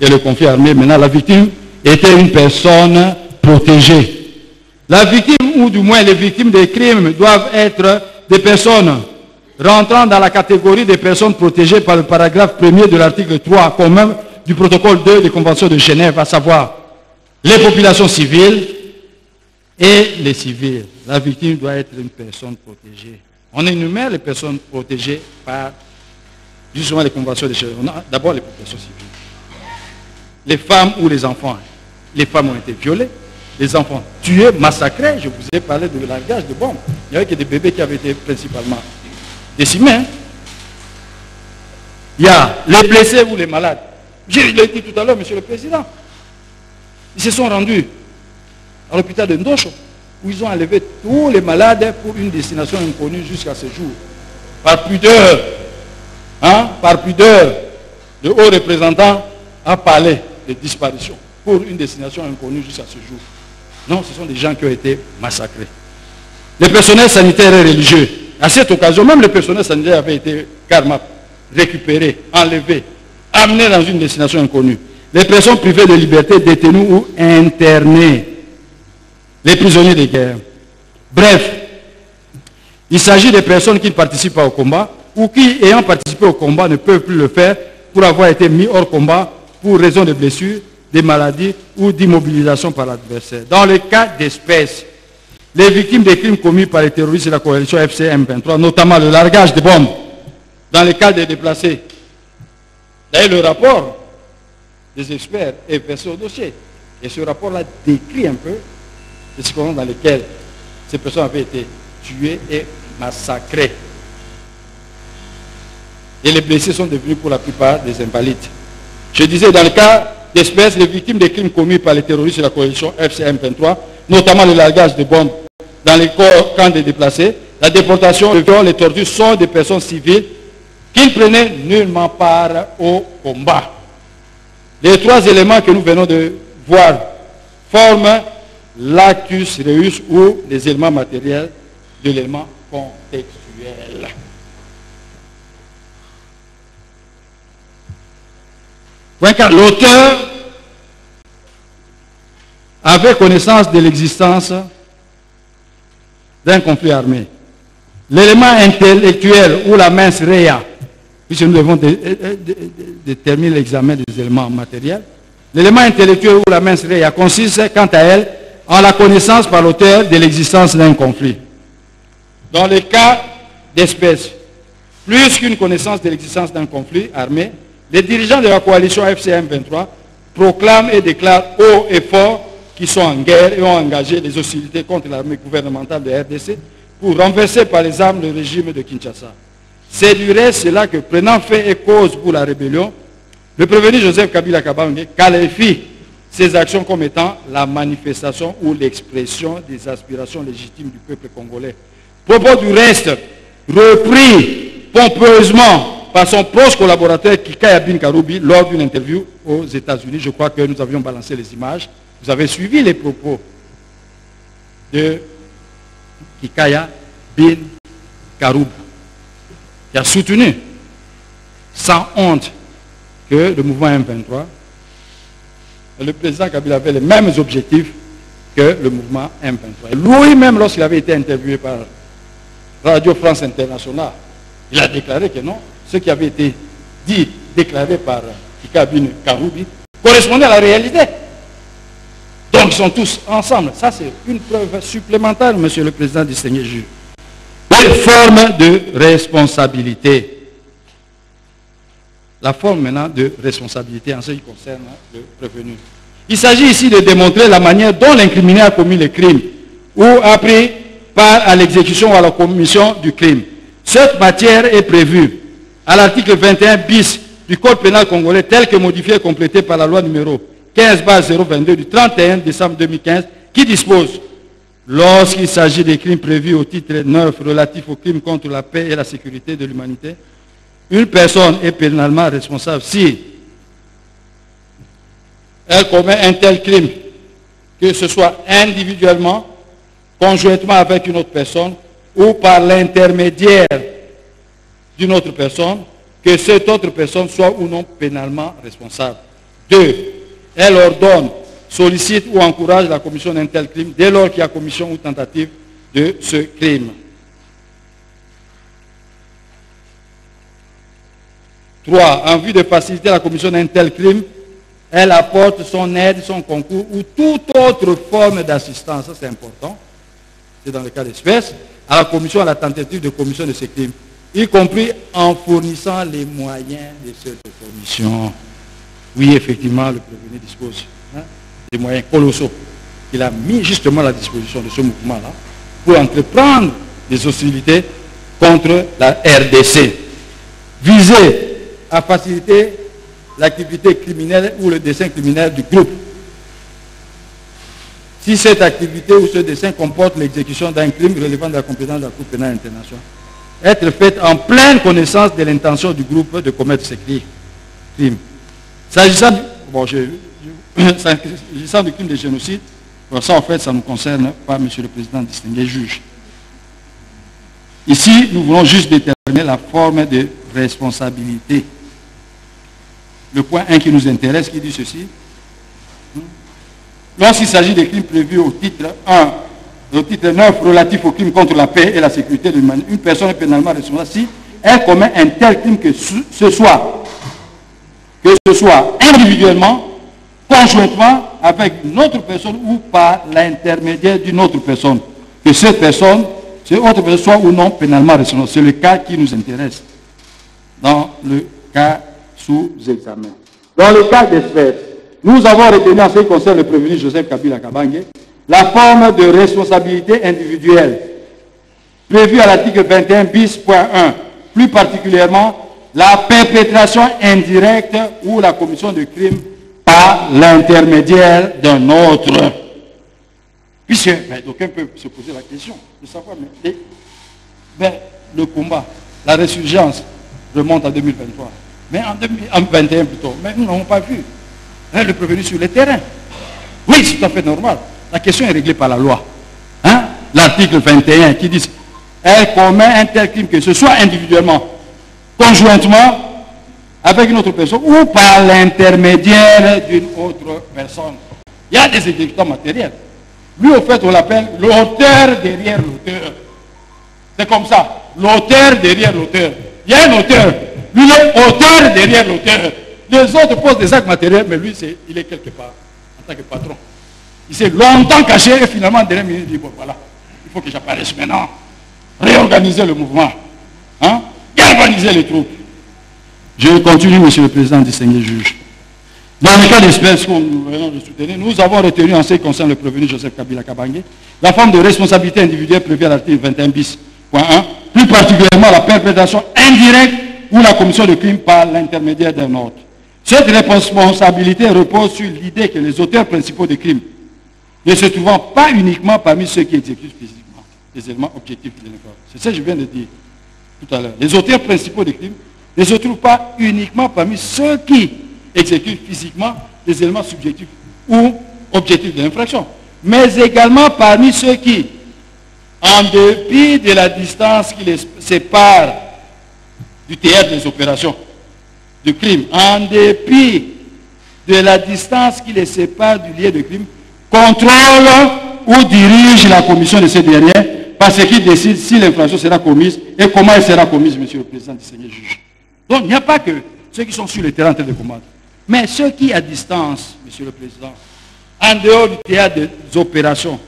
et le conflit armé. Maintenant, la victime était une personne protégée. La victime, ou du moins les victimes des crimes, doivent être des personnes rentrant dans la catégorie des personnes protégées par le paragraphe 1er de l'article 3 commun du protocole 2 des conventions de Genève, à savoir les populations civiles et les civils. La victime doit être une personne protégée. On énumère les personnes protégées par justement les conventions de Genève. D'abord les populations civiles. Les femmes ou les enfants. Les femmes ont été violées. Les enfants tués, massacrés. Je vous ai parlé de largage de bombes. Il n'y avait que des bébés qui avaient été principalement décimés. Il y a les blessés ou les malades. Je l'ai dit tout à l'heure, Monsieur le Président. Ils se sont rendus à l'hôpital de Ndosho, où ils ont enlevé tous les malades pour une destination inconnue jusqu'à ce jour. Par pudeur, par pudeur, le haut représentant a parlé de disparition pour une destination inconnue jusqu'à ce jour. Non, ce sont des gens qui ont été massacrés. Les personnels sanitaires et religieux, à cette occasion, même le personnel sanitaire avait été carrément récupéré, enlevé, amené dans une destination inconnue. Les personnes privées de liberté, détenues ou internées. Les prisonniers de guerre. Bref, il s'agit des personnes qui ne participent pas au combat ou qui, ayant participé au combat, ne peuvent plus le faire pour avoir été mis hors combat pour raison de blessures, des maladies ou d'immobilisation par l'adversaire. Dans le cas d'espèces, les victimes des crimes commis par les terroristes de la coalition FCM 23, notamment le largage de bombes, dans le cas des déplacés. D'ailleurs, le rapport des experts est versé au dossier. Et ce rapport-là décrit un peu les circonstances dans lesquelles ces personnes avaient été tuées et massacrées. Et les blessés sont devenus pour la plupart des invalides. Je disais, dans le cas d'espèces, les victimes des crimes commis par les terroristes de la coalition FCM 23, notamment le largage de bombes dans les camps des déplacés, la déportation, le viol, les tortures sont des personnes civiles qui ne prenaient nullement part au combat. Les trois éléments que nous venons de voir forment l'actus reus ou les éléments matériels de l'élément contextuel. L'auteur avait connaissance de l'existence d'un conflit armé. L'élément intellectuel ou la mens rea, puisque nous devons déterminer l'examen des éléments matériels, l'élément intellectuel ou la mens rea consiste, quant à elle, en la connaissance par l'auteur de l'existence d'un conflit. Dans le cas d'espèces, plus qu'une connaissance de l'existence d'un conflit armé, les dirigeants de la coalition FCM 23 proclament et déclarent haut et fort qu'ils sont en guerre et ont engagé des hostilités contre l'armée gouvernementale de RDC pour renverser par les armes le régime de Kinshasa. C'est du reste cela que, prenant fait et cause pour la rébellion, le prévenu Joseph Kabila Kabange qualifie ces actions comme étant la manifestation ou l'expression des aspirations légitimes du peuple congolais. Propos du reste repris pompeusement par son proche collaborateur Kikaya Bin Karoubi lors d'une interview aux États-Unis. Je crois que nous avions balancé les images. Vous avez suivi les propos de Kikaya Bin Karoubi, qui a soutenu sans honte que le mouvement M23, le président Kabila avait les mêmes objectifs que le mouvement M23. Lui-même, lorsqu'il avait été interviewé par Radio France Internationale, il a déclaré que non, ce qui avait été dit, déclaré par Kikaya Bin Karoubi, correspondait à la réalité. Donc ils sont tous ensemble. Ça, c'est une preuve supplémentaire, monsieur le président distingué juge. Une forme de responsabilité. La forme maintenant de responsabilité en ce qui concerne le prévenu. Il s'agit ici de démontrer la manière dont l'incriminé a commis le crime ou a pris part à l'exécution ou à la commission du crime. Cette matière est prévue à l'article 21 bis du Code pénal congolais tel que modifié et complété par la loi numéro 15/022 du 31 décembre 2015 qui dispose: lorsqu'il s'agit des crimes prévus au titre 9 relatif aux crimes contre la paix et la sécurité de l'humanité, une personne est pénalement responsable si elle commet un tel crime, que ce soit individuellement, conjointement avec une autre personne ou par l'intermédiaire d'une autre personne, que cette autre personne soit ou non pénalement responsable. 2. Elle ordonne, sollicite ou encourage la commission d'un tel crime dès lors qu'il y a commission ou tentative de ce crime. 3. En vue de faciliter la commission d'un tel crime, elle apporte son aide, son concours ou toute autre forme d'assistance, ça c'est important, c'est dans le cas d'espèce, à la commission, à la tentative de commission de ces crimes, y compris en fournissant les moyens de cette commission. Oui, effectivement, le prévenu dispose des moyens colossaux qu'il a mis justement à la disposition de ce mouvement-là pour entreprendre des hostilités contre la RDC. Viser à faciliter l'activité criminelle ou le dessein criminel du groupe. Si cette activité ou ce dessein comporte l'exécution d'un crime relevant de la compétence de la Cour pénale internationale, être faite en pleine connaissance de l'intention du groupe de commettre ces crimes. S'agissant du crime de génocide, ça en fait, ça ne nous concerne pas, monsieur le président distingué juge. Ici, nous voulons juste déterminer la forme de responsabilité. Le point 1 qui nous intéresse, qui dit ceci. Lorsqu'il s'agit des crimes prévus au titre 1, au titre 9 relatif aux crimes contre la paix et la sécurité de l'humanité, une personne est pénalement responsable si elle commet un tel crime que ce soit individuellement, conjointement avec une autre personne ou par l'intermédiaire d'une autre personne. Que cette autre personne soit ou non pénalement responsable. C'est le cas qui nous intéresse dans le cas sous examen. Dans le cas d'espèce, nous avons retenu en ce qui concerne le prévenu Joseph Kabila Kabange la forme de responsabilité individuelle prévue à l'article 21 bis.1, plus particulièrement la perpétration indirecte ou la commission de crime par l'intermédiaire d'un autre. Puisque, d'aucuns peuvent se poser la question de savoir, le combat, la résurgence remonte à 2023. Mais en 2021 plutôt. Mais nous n'avons pas vu le prévenu sur le terrain. Oui, c'est tout à fait normal. La question est réglée par la loi. L'article 21 qui dit elle commet un tel crime que ce soit individuellement, conjointement avec une autre personne ou par l'intermédiaire d'une autre personne. Il y a des exécutants matériels. Lui, au fait, on l'appelle l'auteur derrière l'auteur. C'est comme ça. L'auteur derrière l'auteur. Il y a un auteur. Lui, il est auteur derrière l'auteur. Les autres posent des actes matériels, mais lui, il est quelque part, en tant que patron. Il s'est longtemps caché et finalement, dernière minute, il dit, bon, voilà, il faut que j'apparaisse maintenant. Réorganiser le mouvement. Galvaniser les troupes. Je continue, monsieur le président distingué juge. Dans le cas d'espèce que nous venons de soutenir, nous avons retenu en ce qui concerne le prévenu Joseph Kabila Kabange la forme de responsabilité individuelle prévue à l'article 21 bis.1, plus particulièrement la perpétration indirecte ou la commission de crime par l'intermédiaire d'un autre. Cette responsabilité repose sur l'idée que les auteurs principaux des crimes, ne se trouvant pas uniquement parmi ceux qui exécutent physiquement les éléments objectifs de l'infraction. C'est ça que je viens de dire. tout à l'heure. Les auteurs principaux des crimes ne se trouvent pas uniquement parmi ceux qui exécutent physiquement les éléments subjectifs ou objectifs de l'infraction, mais également parmi ceux qui, en dépit de la distance qui les sépare du théâtre des opérations de crime, en dépit de la distance qui les sépare du lieu de crime, contrôlent ou dirigent la commission de ces derniers parce qu'ils décident si l'infraction sera commise et comment elle sera commise, Monsieur le Président, distingué juge. Donc il n'y a pas que ceux qui sont sur le terrain en train de combattre, mais ceux qui à distance, Monsieur le Président, en dehors du théâtre des opérations,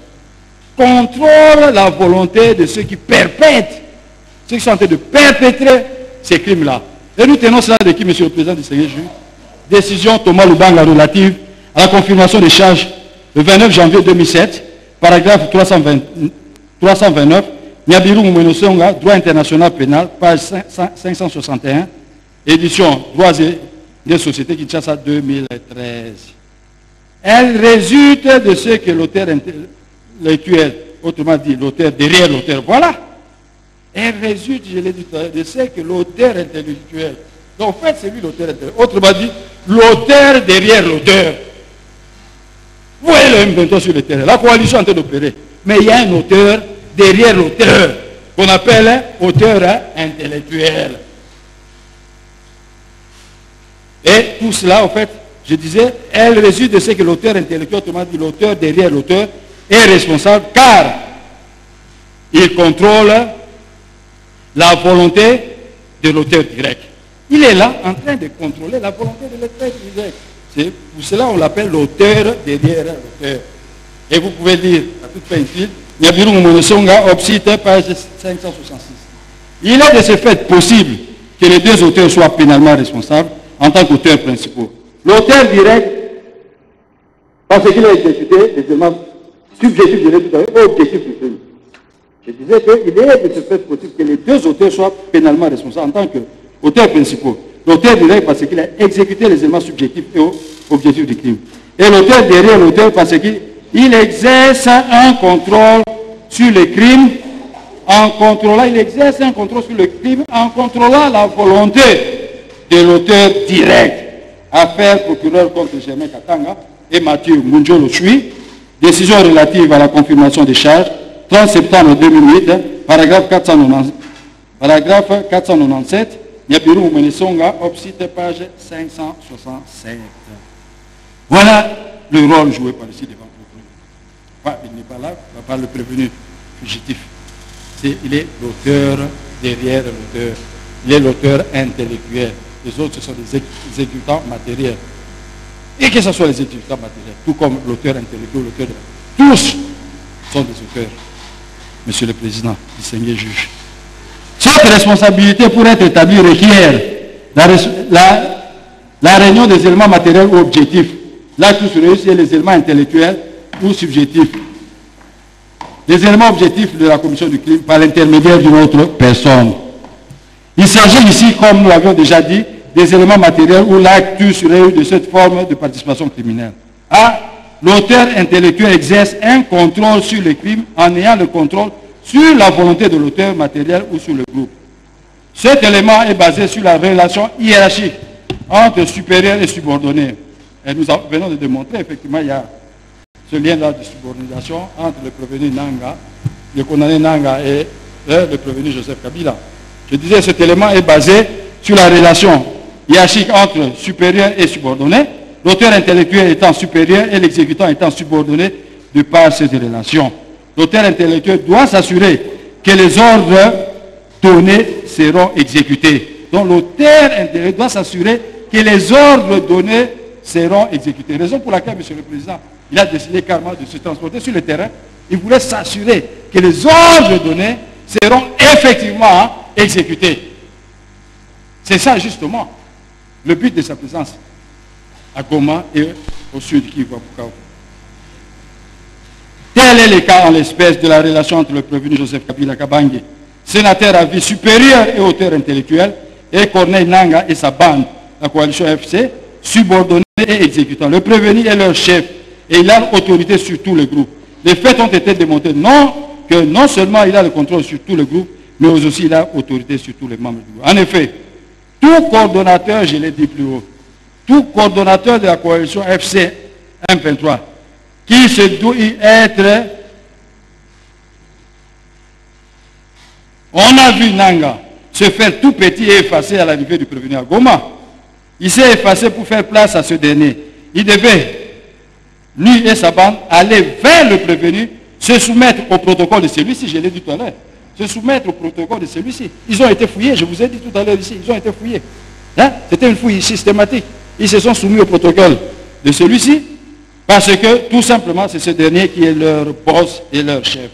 contrôlent la volonté de ceux qui perpètrent, ceux qui sont en train de perpétrer ces crimes-là. Et nous tenons cela de qui, Monsieur le Président, distingué juge? Décision Thomas Lubanga relative à la confirmation des charges le 29 janvier 2007, paragraphe 329, Nyabiru Moumenosonga, droit international pénal, page 561, édition droits et des sociétés Kinshasa 2013. Elle résulte de ce que l'auteur intellectuel, autrement dit l'auteur derrière l'auteur, voilà. Elle résulte, je l'ai dit tout à l'heure, de ce que l'auteur intellectuel, donc en fait c'est lui l'auteur intellectuel, autrement dit l'auteur derrière l'auteur. Vous voyez le M23 sur le terrain, la coalition est en train d'opérer, mais il y a un auteur derrière l'auteur, qu'on appelle auteur intellectuel. Et tout cela, en fait, je disais, elle résulte de ce que l'auteur intellectuel, autrement dit l'auteur derrière l'auteur, est responsable car il contrôle la volonté de l'auteur direct. Il est là en train de contrôler la volonté de l'auteur direct. C'est pour cela qu'on l'appelle l'auteur derrière l'auteur. Et vous pouvez lire, à toute fin utile, Nyabiru Moumenosonga, Obsite, page 566. Il est de ce fait possible que les deux auteurs soient pénalement responsables en tant qu'auteurs principaux. L'auteur direct, parce qu'il a exécuté les éléments subjectifs de l'étude et objectifs du crime. Je disais qu'il est de ce fait possible que les deux auteurs soient pénalement responsables en tant qu'auteurs principaux. L'auteur direct parce qu'il a exécuté les éléments subjectifs et objectifs du crime. Et l'auteur derrière l'auteur parce qu'il exerce un contrôle sur le crime, il exerce un contrôle sur le crime en contrôlant la volonté de l'auteur direct. Affaire procureur contre Germain Katanga et Mathieu Munjolo Chui, décision relative à la confirmation des charges, 30 septembre 2008, paragraphe 497, Nyabiru Moumenosonga, Obsite, page 567. Voilà le rôle joué par ici devant le prévenu. Il n'est pas là, par le prévenu fugitif. Il est l'auteur derrière l'auteur. Il est l'auteur intellectuel. Les autres, ce sont des exécutants matériels. Et que ce soit les exécutants matériels, tout comme l'auteur intellectuel, l'auteur de... Tous sont des auteurs. Monsieur le Président, distingué juge. Cette responsabilité pour être établie requiert la réunion des éléments matériels ou objectifs. Là, tout se réussit les éléments intellectuels ou subjectifs. Les éléments objectifs de la commission du crime par l'intermédiaire d'une autre personne. Il s'agit ici, comme nous l'avions déjà dit, des éléments matériels où l'acte serait de cette forme de participation criminelle. A. L'auteur intellectuel exerce un contrôle sur le crime en ayant le contrôle sur la volonté de l'auteur matériel ou sur le groupe. Cet élément est basé sur la relation hiérarchique entre supérieur et subordonné. Et nous venons de démontrer, effectivement, il y a ce lien-là de subordination entre le prévenu Nanga, le condamné Nanga et le prévenu Joseph Kabila. Je disais, cet élément est basé sur la relation hiérarchique entre supérieur et subordonné, l'auteur intellectuel étant supérieur et l'exécutant étant subordonné de par cette relation. L'auteur intellectuel doit s'assurer que les ordres donnés seront exécutés. Donc l'auteur intellectuel doit s'assurer que les ordres donnés seront exécutés. Raison pour laquelle, Monsieur le Président, il a décidé carrément de se transporter sur le terrain. Il voulait s'assurer que les ordres donnés seront effectivement exécutés. C'est ça justement le but de sa présence à Goma et au sud de Kivu. Tel est le cas en l'espèce de la relation entre le prévenu Joseph Kabila Kabange, sénateur à vie supérieure et auteur intellectuel, et Corneille Nanga et sa bande, la coalition FC, subordonnés et exécutants. Le prévenu est leur chef et il a autorité sur tout le groupe. Les faits ont été démontrés que non seulement il a le contrôle sur tout le groupe, mais aussi il a autorité sur tous les membres du groupe. En effet, tout coordonnateur, je l'ai dit plus haut, tout coordonnateur de la coalition FC M23 qui se doit être... On a vu Nanga se faire tout petit et effacé à l'arrivée du prévenu à Goma. Il s'est effacé pour faire place à ce dernier. Il devait, lui et sa bande, aller vers le prévenu, se soumettre au protocole de celui-ci, je l'ai dit tout à l'heure, se soumettre au protocole de celui-ci. Ils ont été fouillés, je vous ai dit tout à l'heure ici, ils ont été fouillés. Hein? C'était une fouille systématique. Ils se sont soumis au protocole de celui-ci, parce que tout simplement c'est ce dernier qui est leur boss et leur chef.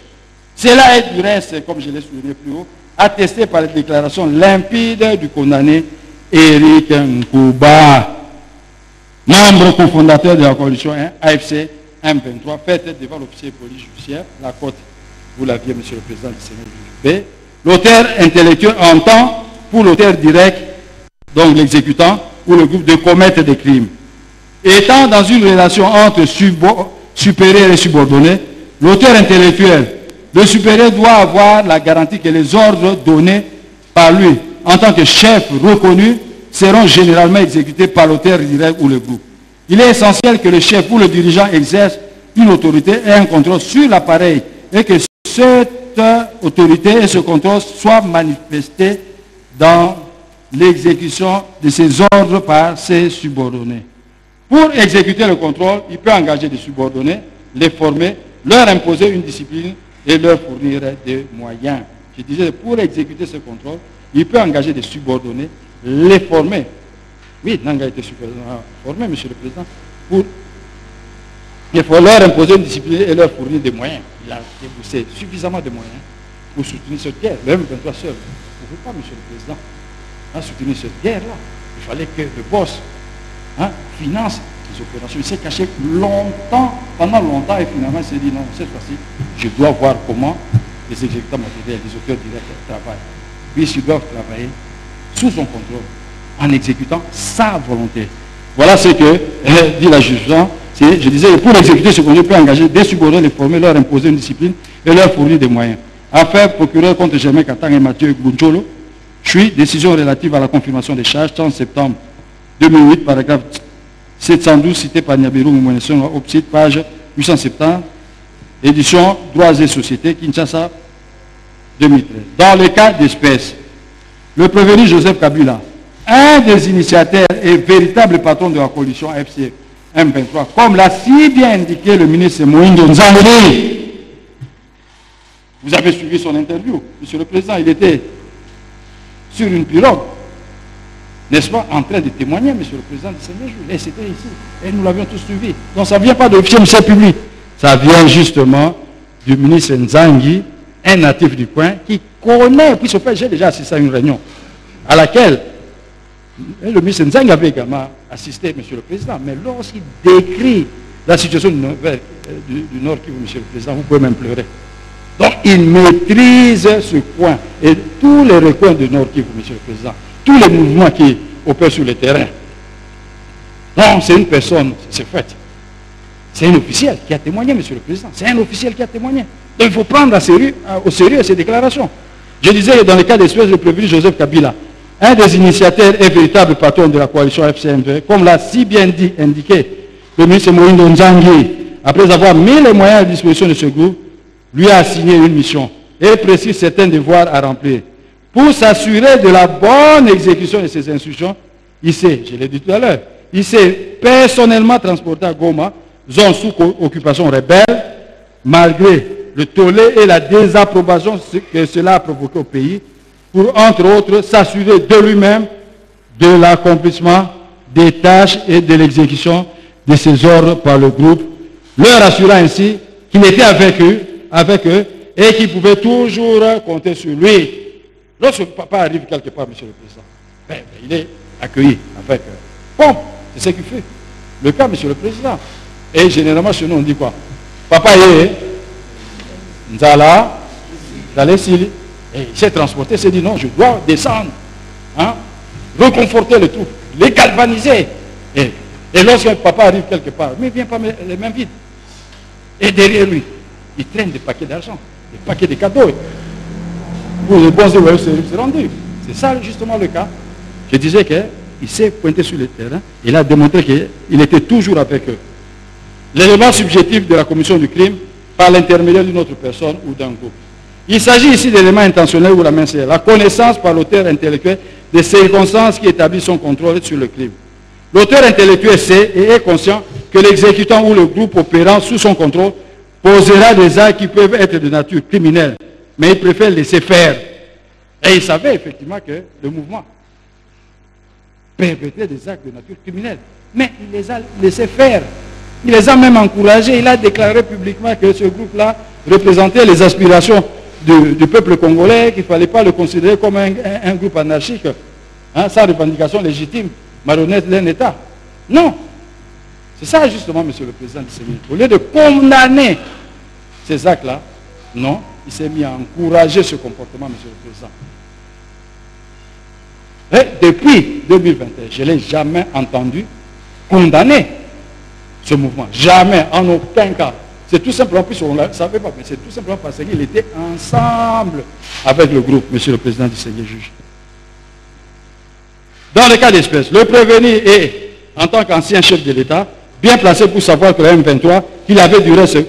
Cela est du reste, comme je l'ai souligné plus haut, attesté par les déclarations limpides du condamné Eric Nkouba, membre cofondateur de la coalition AFC M23, faite devant l'officier de police judiciaire, la côte, vous l'aviez, monsieur le président du Sénat du B. L'auteur intellectuel entend, pour l'auteur direct, donc l'exécutant, ou le groupe de commettre des crimes. Étant dans une relation entre supérieur et subordonné, l'auteur intellectuel, le supérieur doit avoir la garantie que les ordres donnés par lui en tant que chef reconnu seront généralement exécutés par l'auteur direct ou le groupe. Il est essentiel que le chef ou le dirigeant exerce une autorité et un contrôle sur l'appareil et que cette autorité et ce contrôle soient manifestés dans l'exécution de ses ordres par ses subordonnés. Pour exécuter le contrôle, il peut engager des subordonnés, les former, leur imposer une discipline et leur fournir des moyens. Je disais, pour exécuter ce contrôle, il peut engager des subordonnés, les former. Oui, Nanga a été formé, monsieur le président, il faut leur imposer une discipline et leur fournir des moyens. Il a déboursé suffisamment de moyens pour soutenir cette guerre. Le M23 seul, vous ne pouvez pas, monsieur le président, soutenir cette guerre-là. Il fallait que le boss finance les opérations. Il s'est caché longtemps, pendant longtemps, et finalement il s'est dit non, cette fois-ci, je dois voir comment les exécutants matériels, les auteurs directs travaillent. Puisqu'ils doivent travailler sous son contrôle, en exécutant sa volonté. Voilà ce que dit la juge. Je disais, pour exécuter ce contrôle, il peut engager des subordonnés, les former, leur imposer une discipline et leur fournir des moyens. Affaire procureur contre Germain Katang et Mathieu Guncholo, décision relative à la confirmation des charges, 30 septembre 2008, paragraphe 712, cité par Niabiru Moumonesson, Opsite, page 870, édition Droits et Sociétés, Kinshasa, 2013. Dans le cas d'espèce, le prévenu Joseph Kabila, un des initiateurs et véritable patron de la coalition FC M23, comme l'a si bien indiqué le ministre Moïndo Nzangeli. Vous avez suivi son interview, monsieur le président, il était sur une pirogue, n'est-ce pas, en train de témoigner, monsieur le président du Sénat, et c'était ici, et nous l'avions tous suivi. Donc ça ne vient pas de l'officier monsieur public, ça vient justement du ministre Nzangi, un natif du coin, qui connaît, puis j'ai déjà assisté à une réunion, à laquelle le ministre Nzangi avait également assisté, monsieur le président, mais lorsqu'il décrit la situation du Nord Kivu, monsieur le président, vous pouvez même pleurer. Donc il maîtrise ce coin, et tous les recoins du Nord Kivu, monsieur le président, tous les mouvements qui opèrent sur le terrain. Non, c'est une personne, c'est fait. C'est un officiel qui a témoigné, monsieur le président. C'est un officiel qui a témoigné. Donc il faut prendre au sérieux ces déclarations. Je disais, dans le cas d'espèce, le prévenu Joseph Kabila, un des initiateurs et véritable patron de la coalition FCMV, comme l'a si bien indiqué le ministre Moïndo Nzangi, après avoir mis les moyens à disposition de ce groupe, lui a assigné une mission et précise certains devoirs à remplir. Pour s'assurer de la bonne exécution de ces instructions, il s'est, je l'ai dit tout à l'heure, il s'est personnellement transporté à Goma, zone sous occupation rebelle, malgré le tollé et la désapprobation que cela a provoqué au pays, pour, entre autres, s'assurer de lui-même de l'accomplissement des tâches et de l'exécution de ses ordres par le groupe, leur assurant ainsi qu'il était avec eux et qu'il pouvait toujours compter sur lui. Lorsque le papa arrive quelque part, monsieur le président, il est accueilli avec pompe, c'est ce qu'il fait. Le cas, monsieur le président. Et généralement, chez nous, on dit quoi? Papa est Nzala, Sili. Et il s'est transporté, il s'est dit non, je dois descendre, reconforter les troupes, les galvaniser. Et lorsque le papa arrive quelque part, mais il ne vient pas les mains vides. Et derrière lui, il traîne des paquets d'argent, des paquets de cadeaux. pour les bons évalués se rendu. C'est ça justement le cas. Je disais qu'il s'est pointé sur le terrain, il a démontré qu'il était toujours avec eux. L'élément subjectif de la commission du crime par l'intermédiaire d'une autre personne ou d'un groupe. Il s'agit ici d'éléments intentionnels ou la main serrée. La connaissance par l'auteur intellectuel des circonstances qui établissent son contrôle sur le crime. L'auteur intellectuel sait et est conscient que l'exécutant ou le groupe opérant sous son contrôle posera des actes qui peuvent être de nature criminelle, mais il préfère laisser faire. Et il savait effectivement que le mouvement perpétrait des actes de nature criminelle, mais il les a laissés faire. Il les a même encouragés. Il a déclaré publiquement que ce groupe-là représentait les aspirations du peuple congolais, qu'il ne fallait pas le considérer comme un groupe anarchique, hein, sans revendication légitime, marionnette d'un État. Non. C'est ça justement, Monsieur le Président du Sénat. Au lieu de condamner ces actes-là, non, il s'est mis à encourager ce comportement, Monsieur le Président. Et depuis 2021, je ne l'ai jamais entendu condamner ce mouvement. Jamais, en aucun cas. C'est tout simplement, plus on ne savait pas, mais c'est tout simplement parce qu'il était ensemble avec le groupe, Monsieur le Président du Seigneur juge. Dans le cas d'espèce, le prévenu est, en tant qu'ancien chef de l'État, bien placé pour savoir que le M23, qu'il avait du reste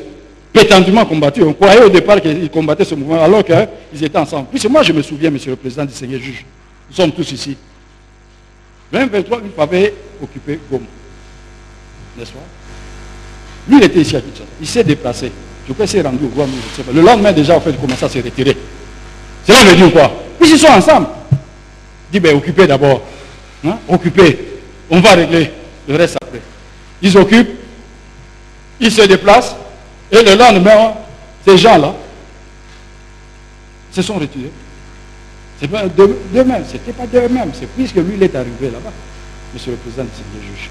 prétendument combattu. On croyait au départ qu'il combattait ce mouvement, alors qu'ils étaient ensemble. Puisque moi, je me souviens, Monsieur le Président du Seigneur juge, nous sommes tous ici. Le M23, il avait occupé Goma, n'est-ce pas? Lui, il était ici à Kinshasa. Il s'est déplacé. Je crois qu'il s'est rendu au Rwanda. Le lendemain, déjà, en fait, il commençait à se retirer. Cela veut dire quoi? Puis ils sont ensemble. Il dit, ben, occupez d'abord. Hein? Occupez. On va régler le reste après. Ils occupent. Ils se déplacent. Et le lendemain, ces gens-là se sont retirés. C'est pas d'eux-mêmes. Ce n'était pas d'eux-mêmes. C'est puisque lui, il est arrivé là-bas. Monsieur le Président du Seigneur juge.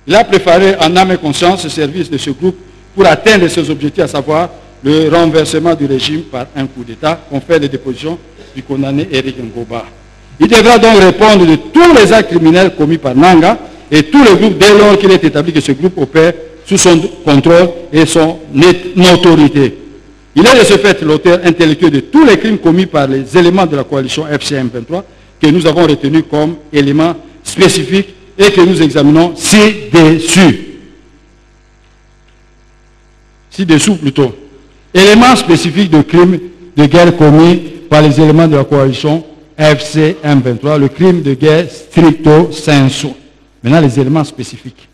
Il a préparé en âme et conscience ce service de ce groupe pour atteindre ses objectifs, à savoir le renversement du régime par un coup d'État, confère les dépositions du condamné Eric Ngoba. Il devra donc répondre de tous les actes criminels commis par Nanga et tous les groupes dès lors qu'il est établi que ce groupe opère sous son contrôle et son autorité. Il est de ce fait l'auteur intellectuel de tous les crimes commis par les éléments de la coalition FCM23 que nous avons retenus comme éléments spécifiques et que nous examinons ci-dessus. Ci-dessous plutôt. Éléments spécifiques de crimes de guerre commis par les éléments de la coalition FCM23, le crime de guerre stricto sensu. Maintenant, les éléments spécifiques.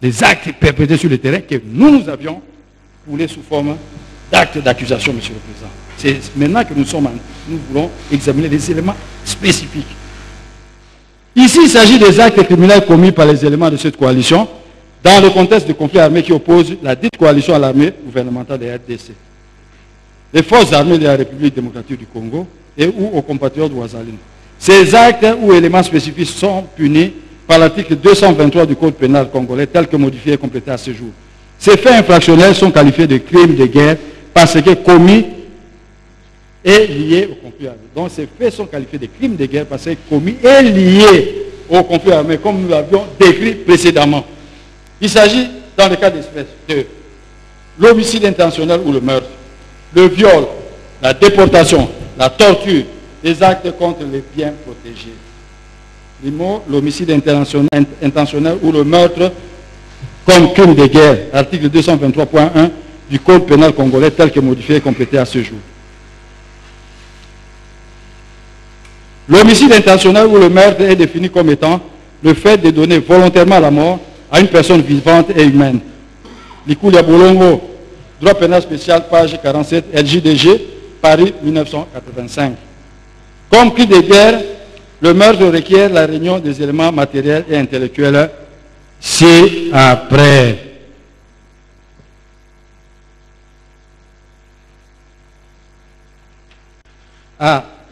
Les actes perpétrés sur le terrain que nous avions coulés sous forme d'actes d'accusation, Monsieur le Président. C'est maintenant que nous voulons examiner les éléments spécifiques. Ici, il s'agit des actes criminels commis par les éléments de cette coalition dans le contexte de conflit armé qui oppose la dite coalition à l'armée gouvernementale de RDC, les forces armées de la République démocratique du Congo et ou aux compatriotes Ouazaline. Ces actes ou éléments spécifiques sont punis par l'article 223 du Code pénal congolais tel que modifié et complété à ce jour. Ces faits infractionnels sont qualifiés de crimes de guerre parce que commis et liés au conflit armé. Donc ces faits sont qualifiés de crimes de guerre parce que commis et liés au conflit armé, comme nous l'avions décrit précédemment. Il s'agit, dans le cas d'espèce, de l'homicide intentionnel ou le meurtre, le viol, la déportation, la torture, les actes contre les biens protégés. Les mots, l'homicide intentionnel ou le meurtre comme crime de guerre, article 223.1 du Code pénal congolais tel que modifié et complété à ce jour. L'homicide intentionnel ou le meurtre est défini comme étant le fait de donner volontairement la mort à une personne vivante et humaine. Likulia Bolongo, droit pénal spécial, page 47, LJDG, Paris 1985. Comme cri de guerre, le meurtre requiert la réunion des éléments matériels et intellectuels ci-après.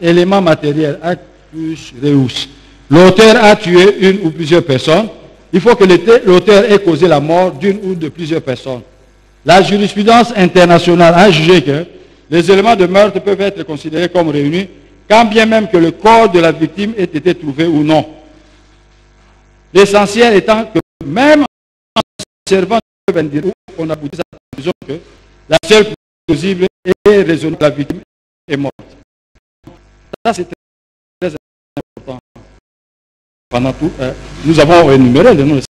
Élément matériel, accus reus. L'auteur a tué une ou plusieurs personnes. Il faut que l'auteur ait causé la mort d'une ou de plusieurs personnes. La jurisprudence internationale a jugé que les éléments de meurtre peuvent être considérés comme réunis, quand bien même que le corps de la victime ait été trouvé ou non. L'essentiel étant que même en observant, on aboutit à la conclusion que la seule plausible et raisonnable, la victime est morte. Ça, c'est très important. Pendant tout, nous avons énuméré le nom de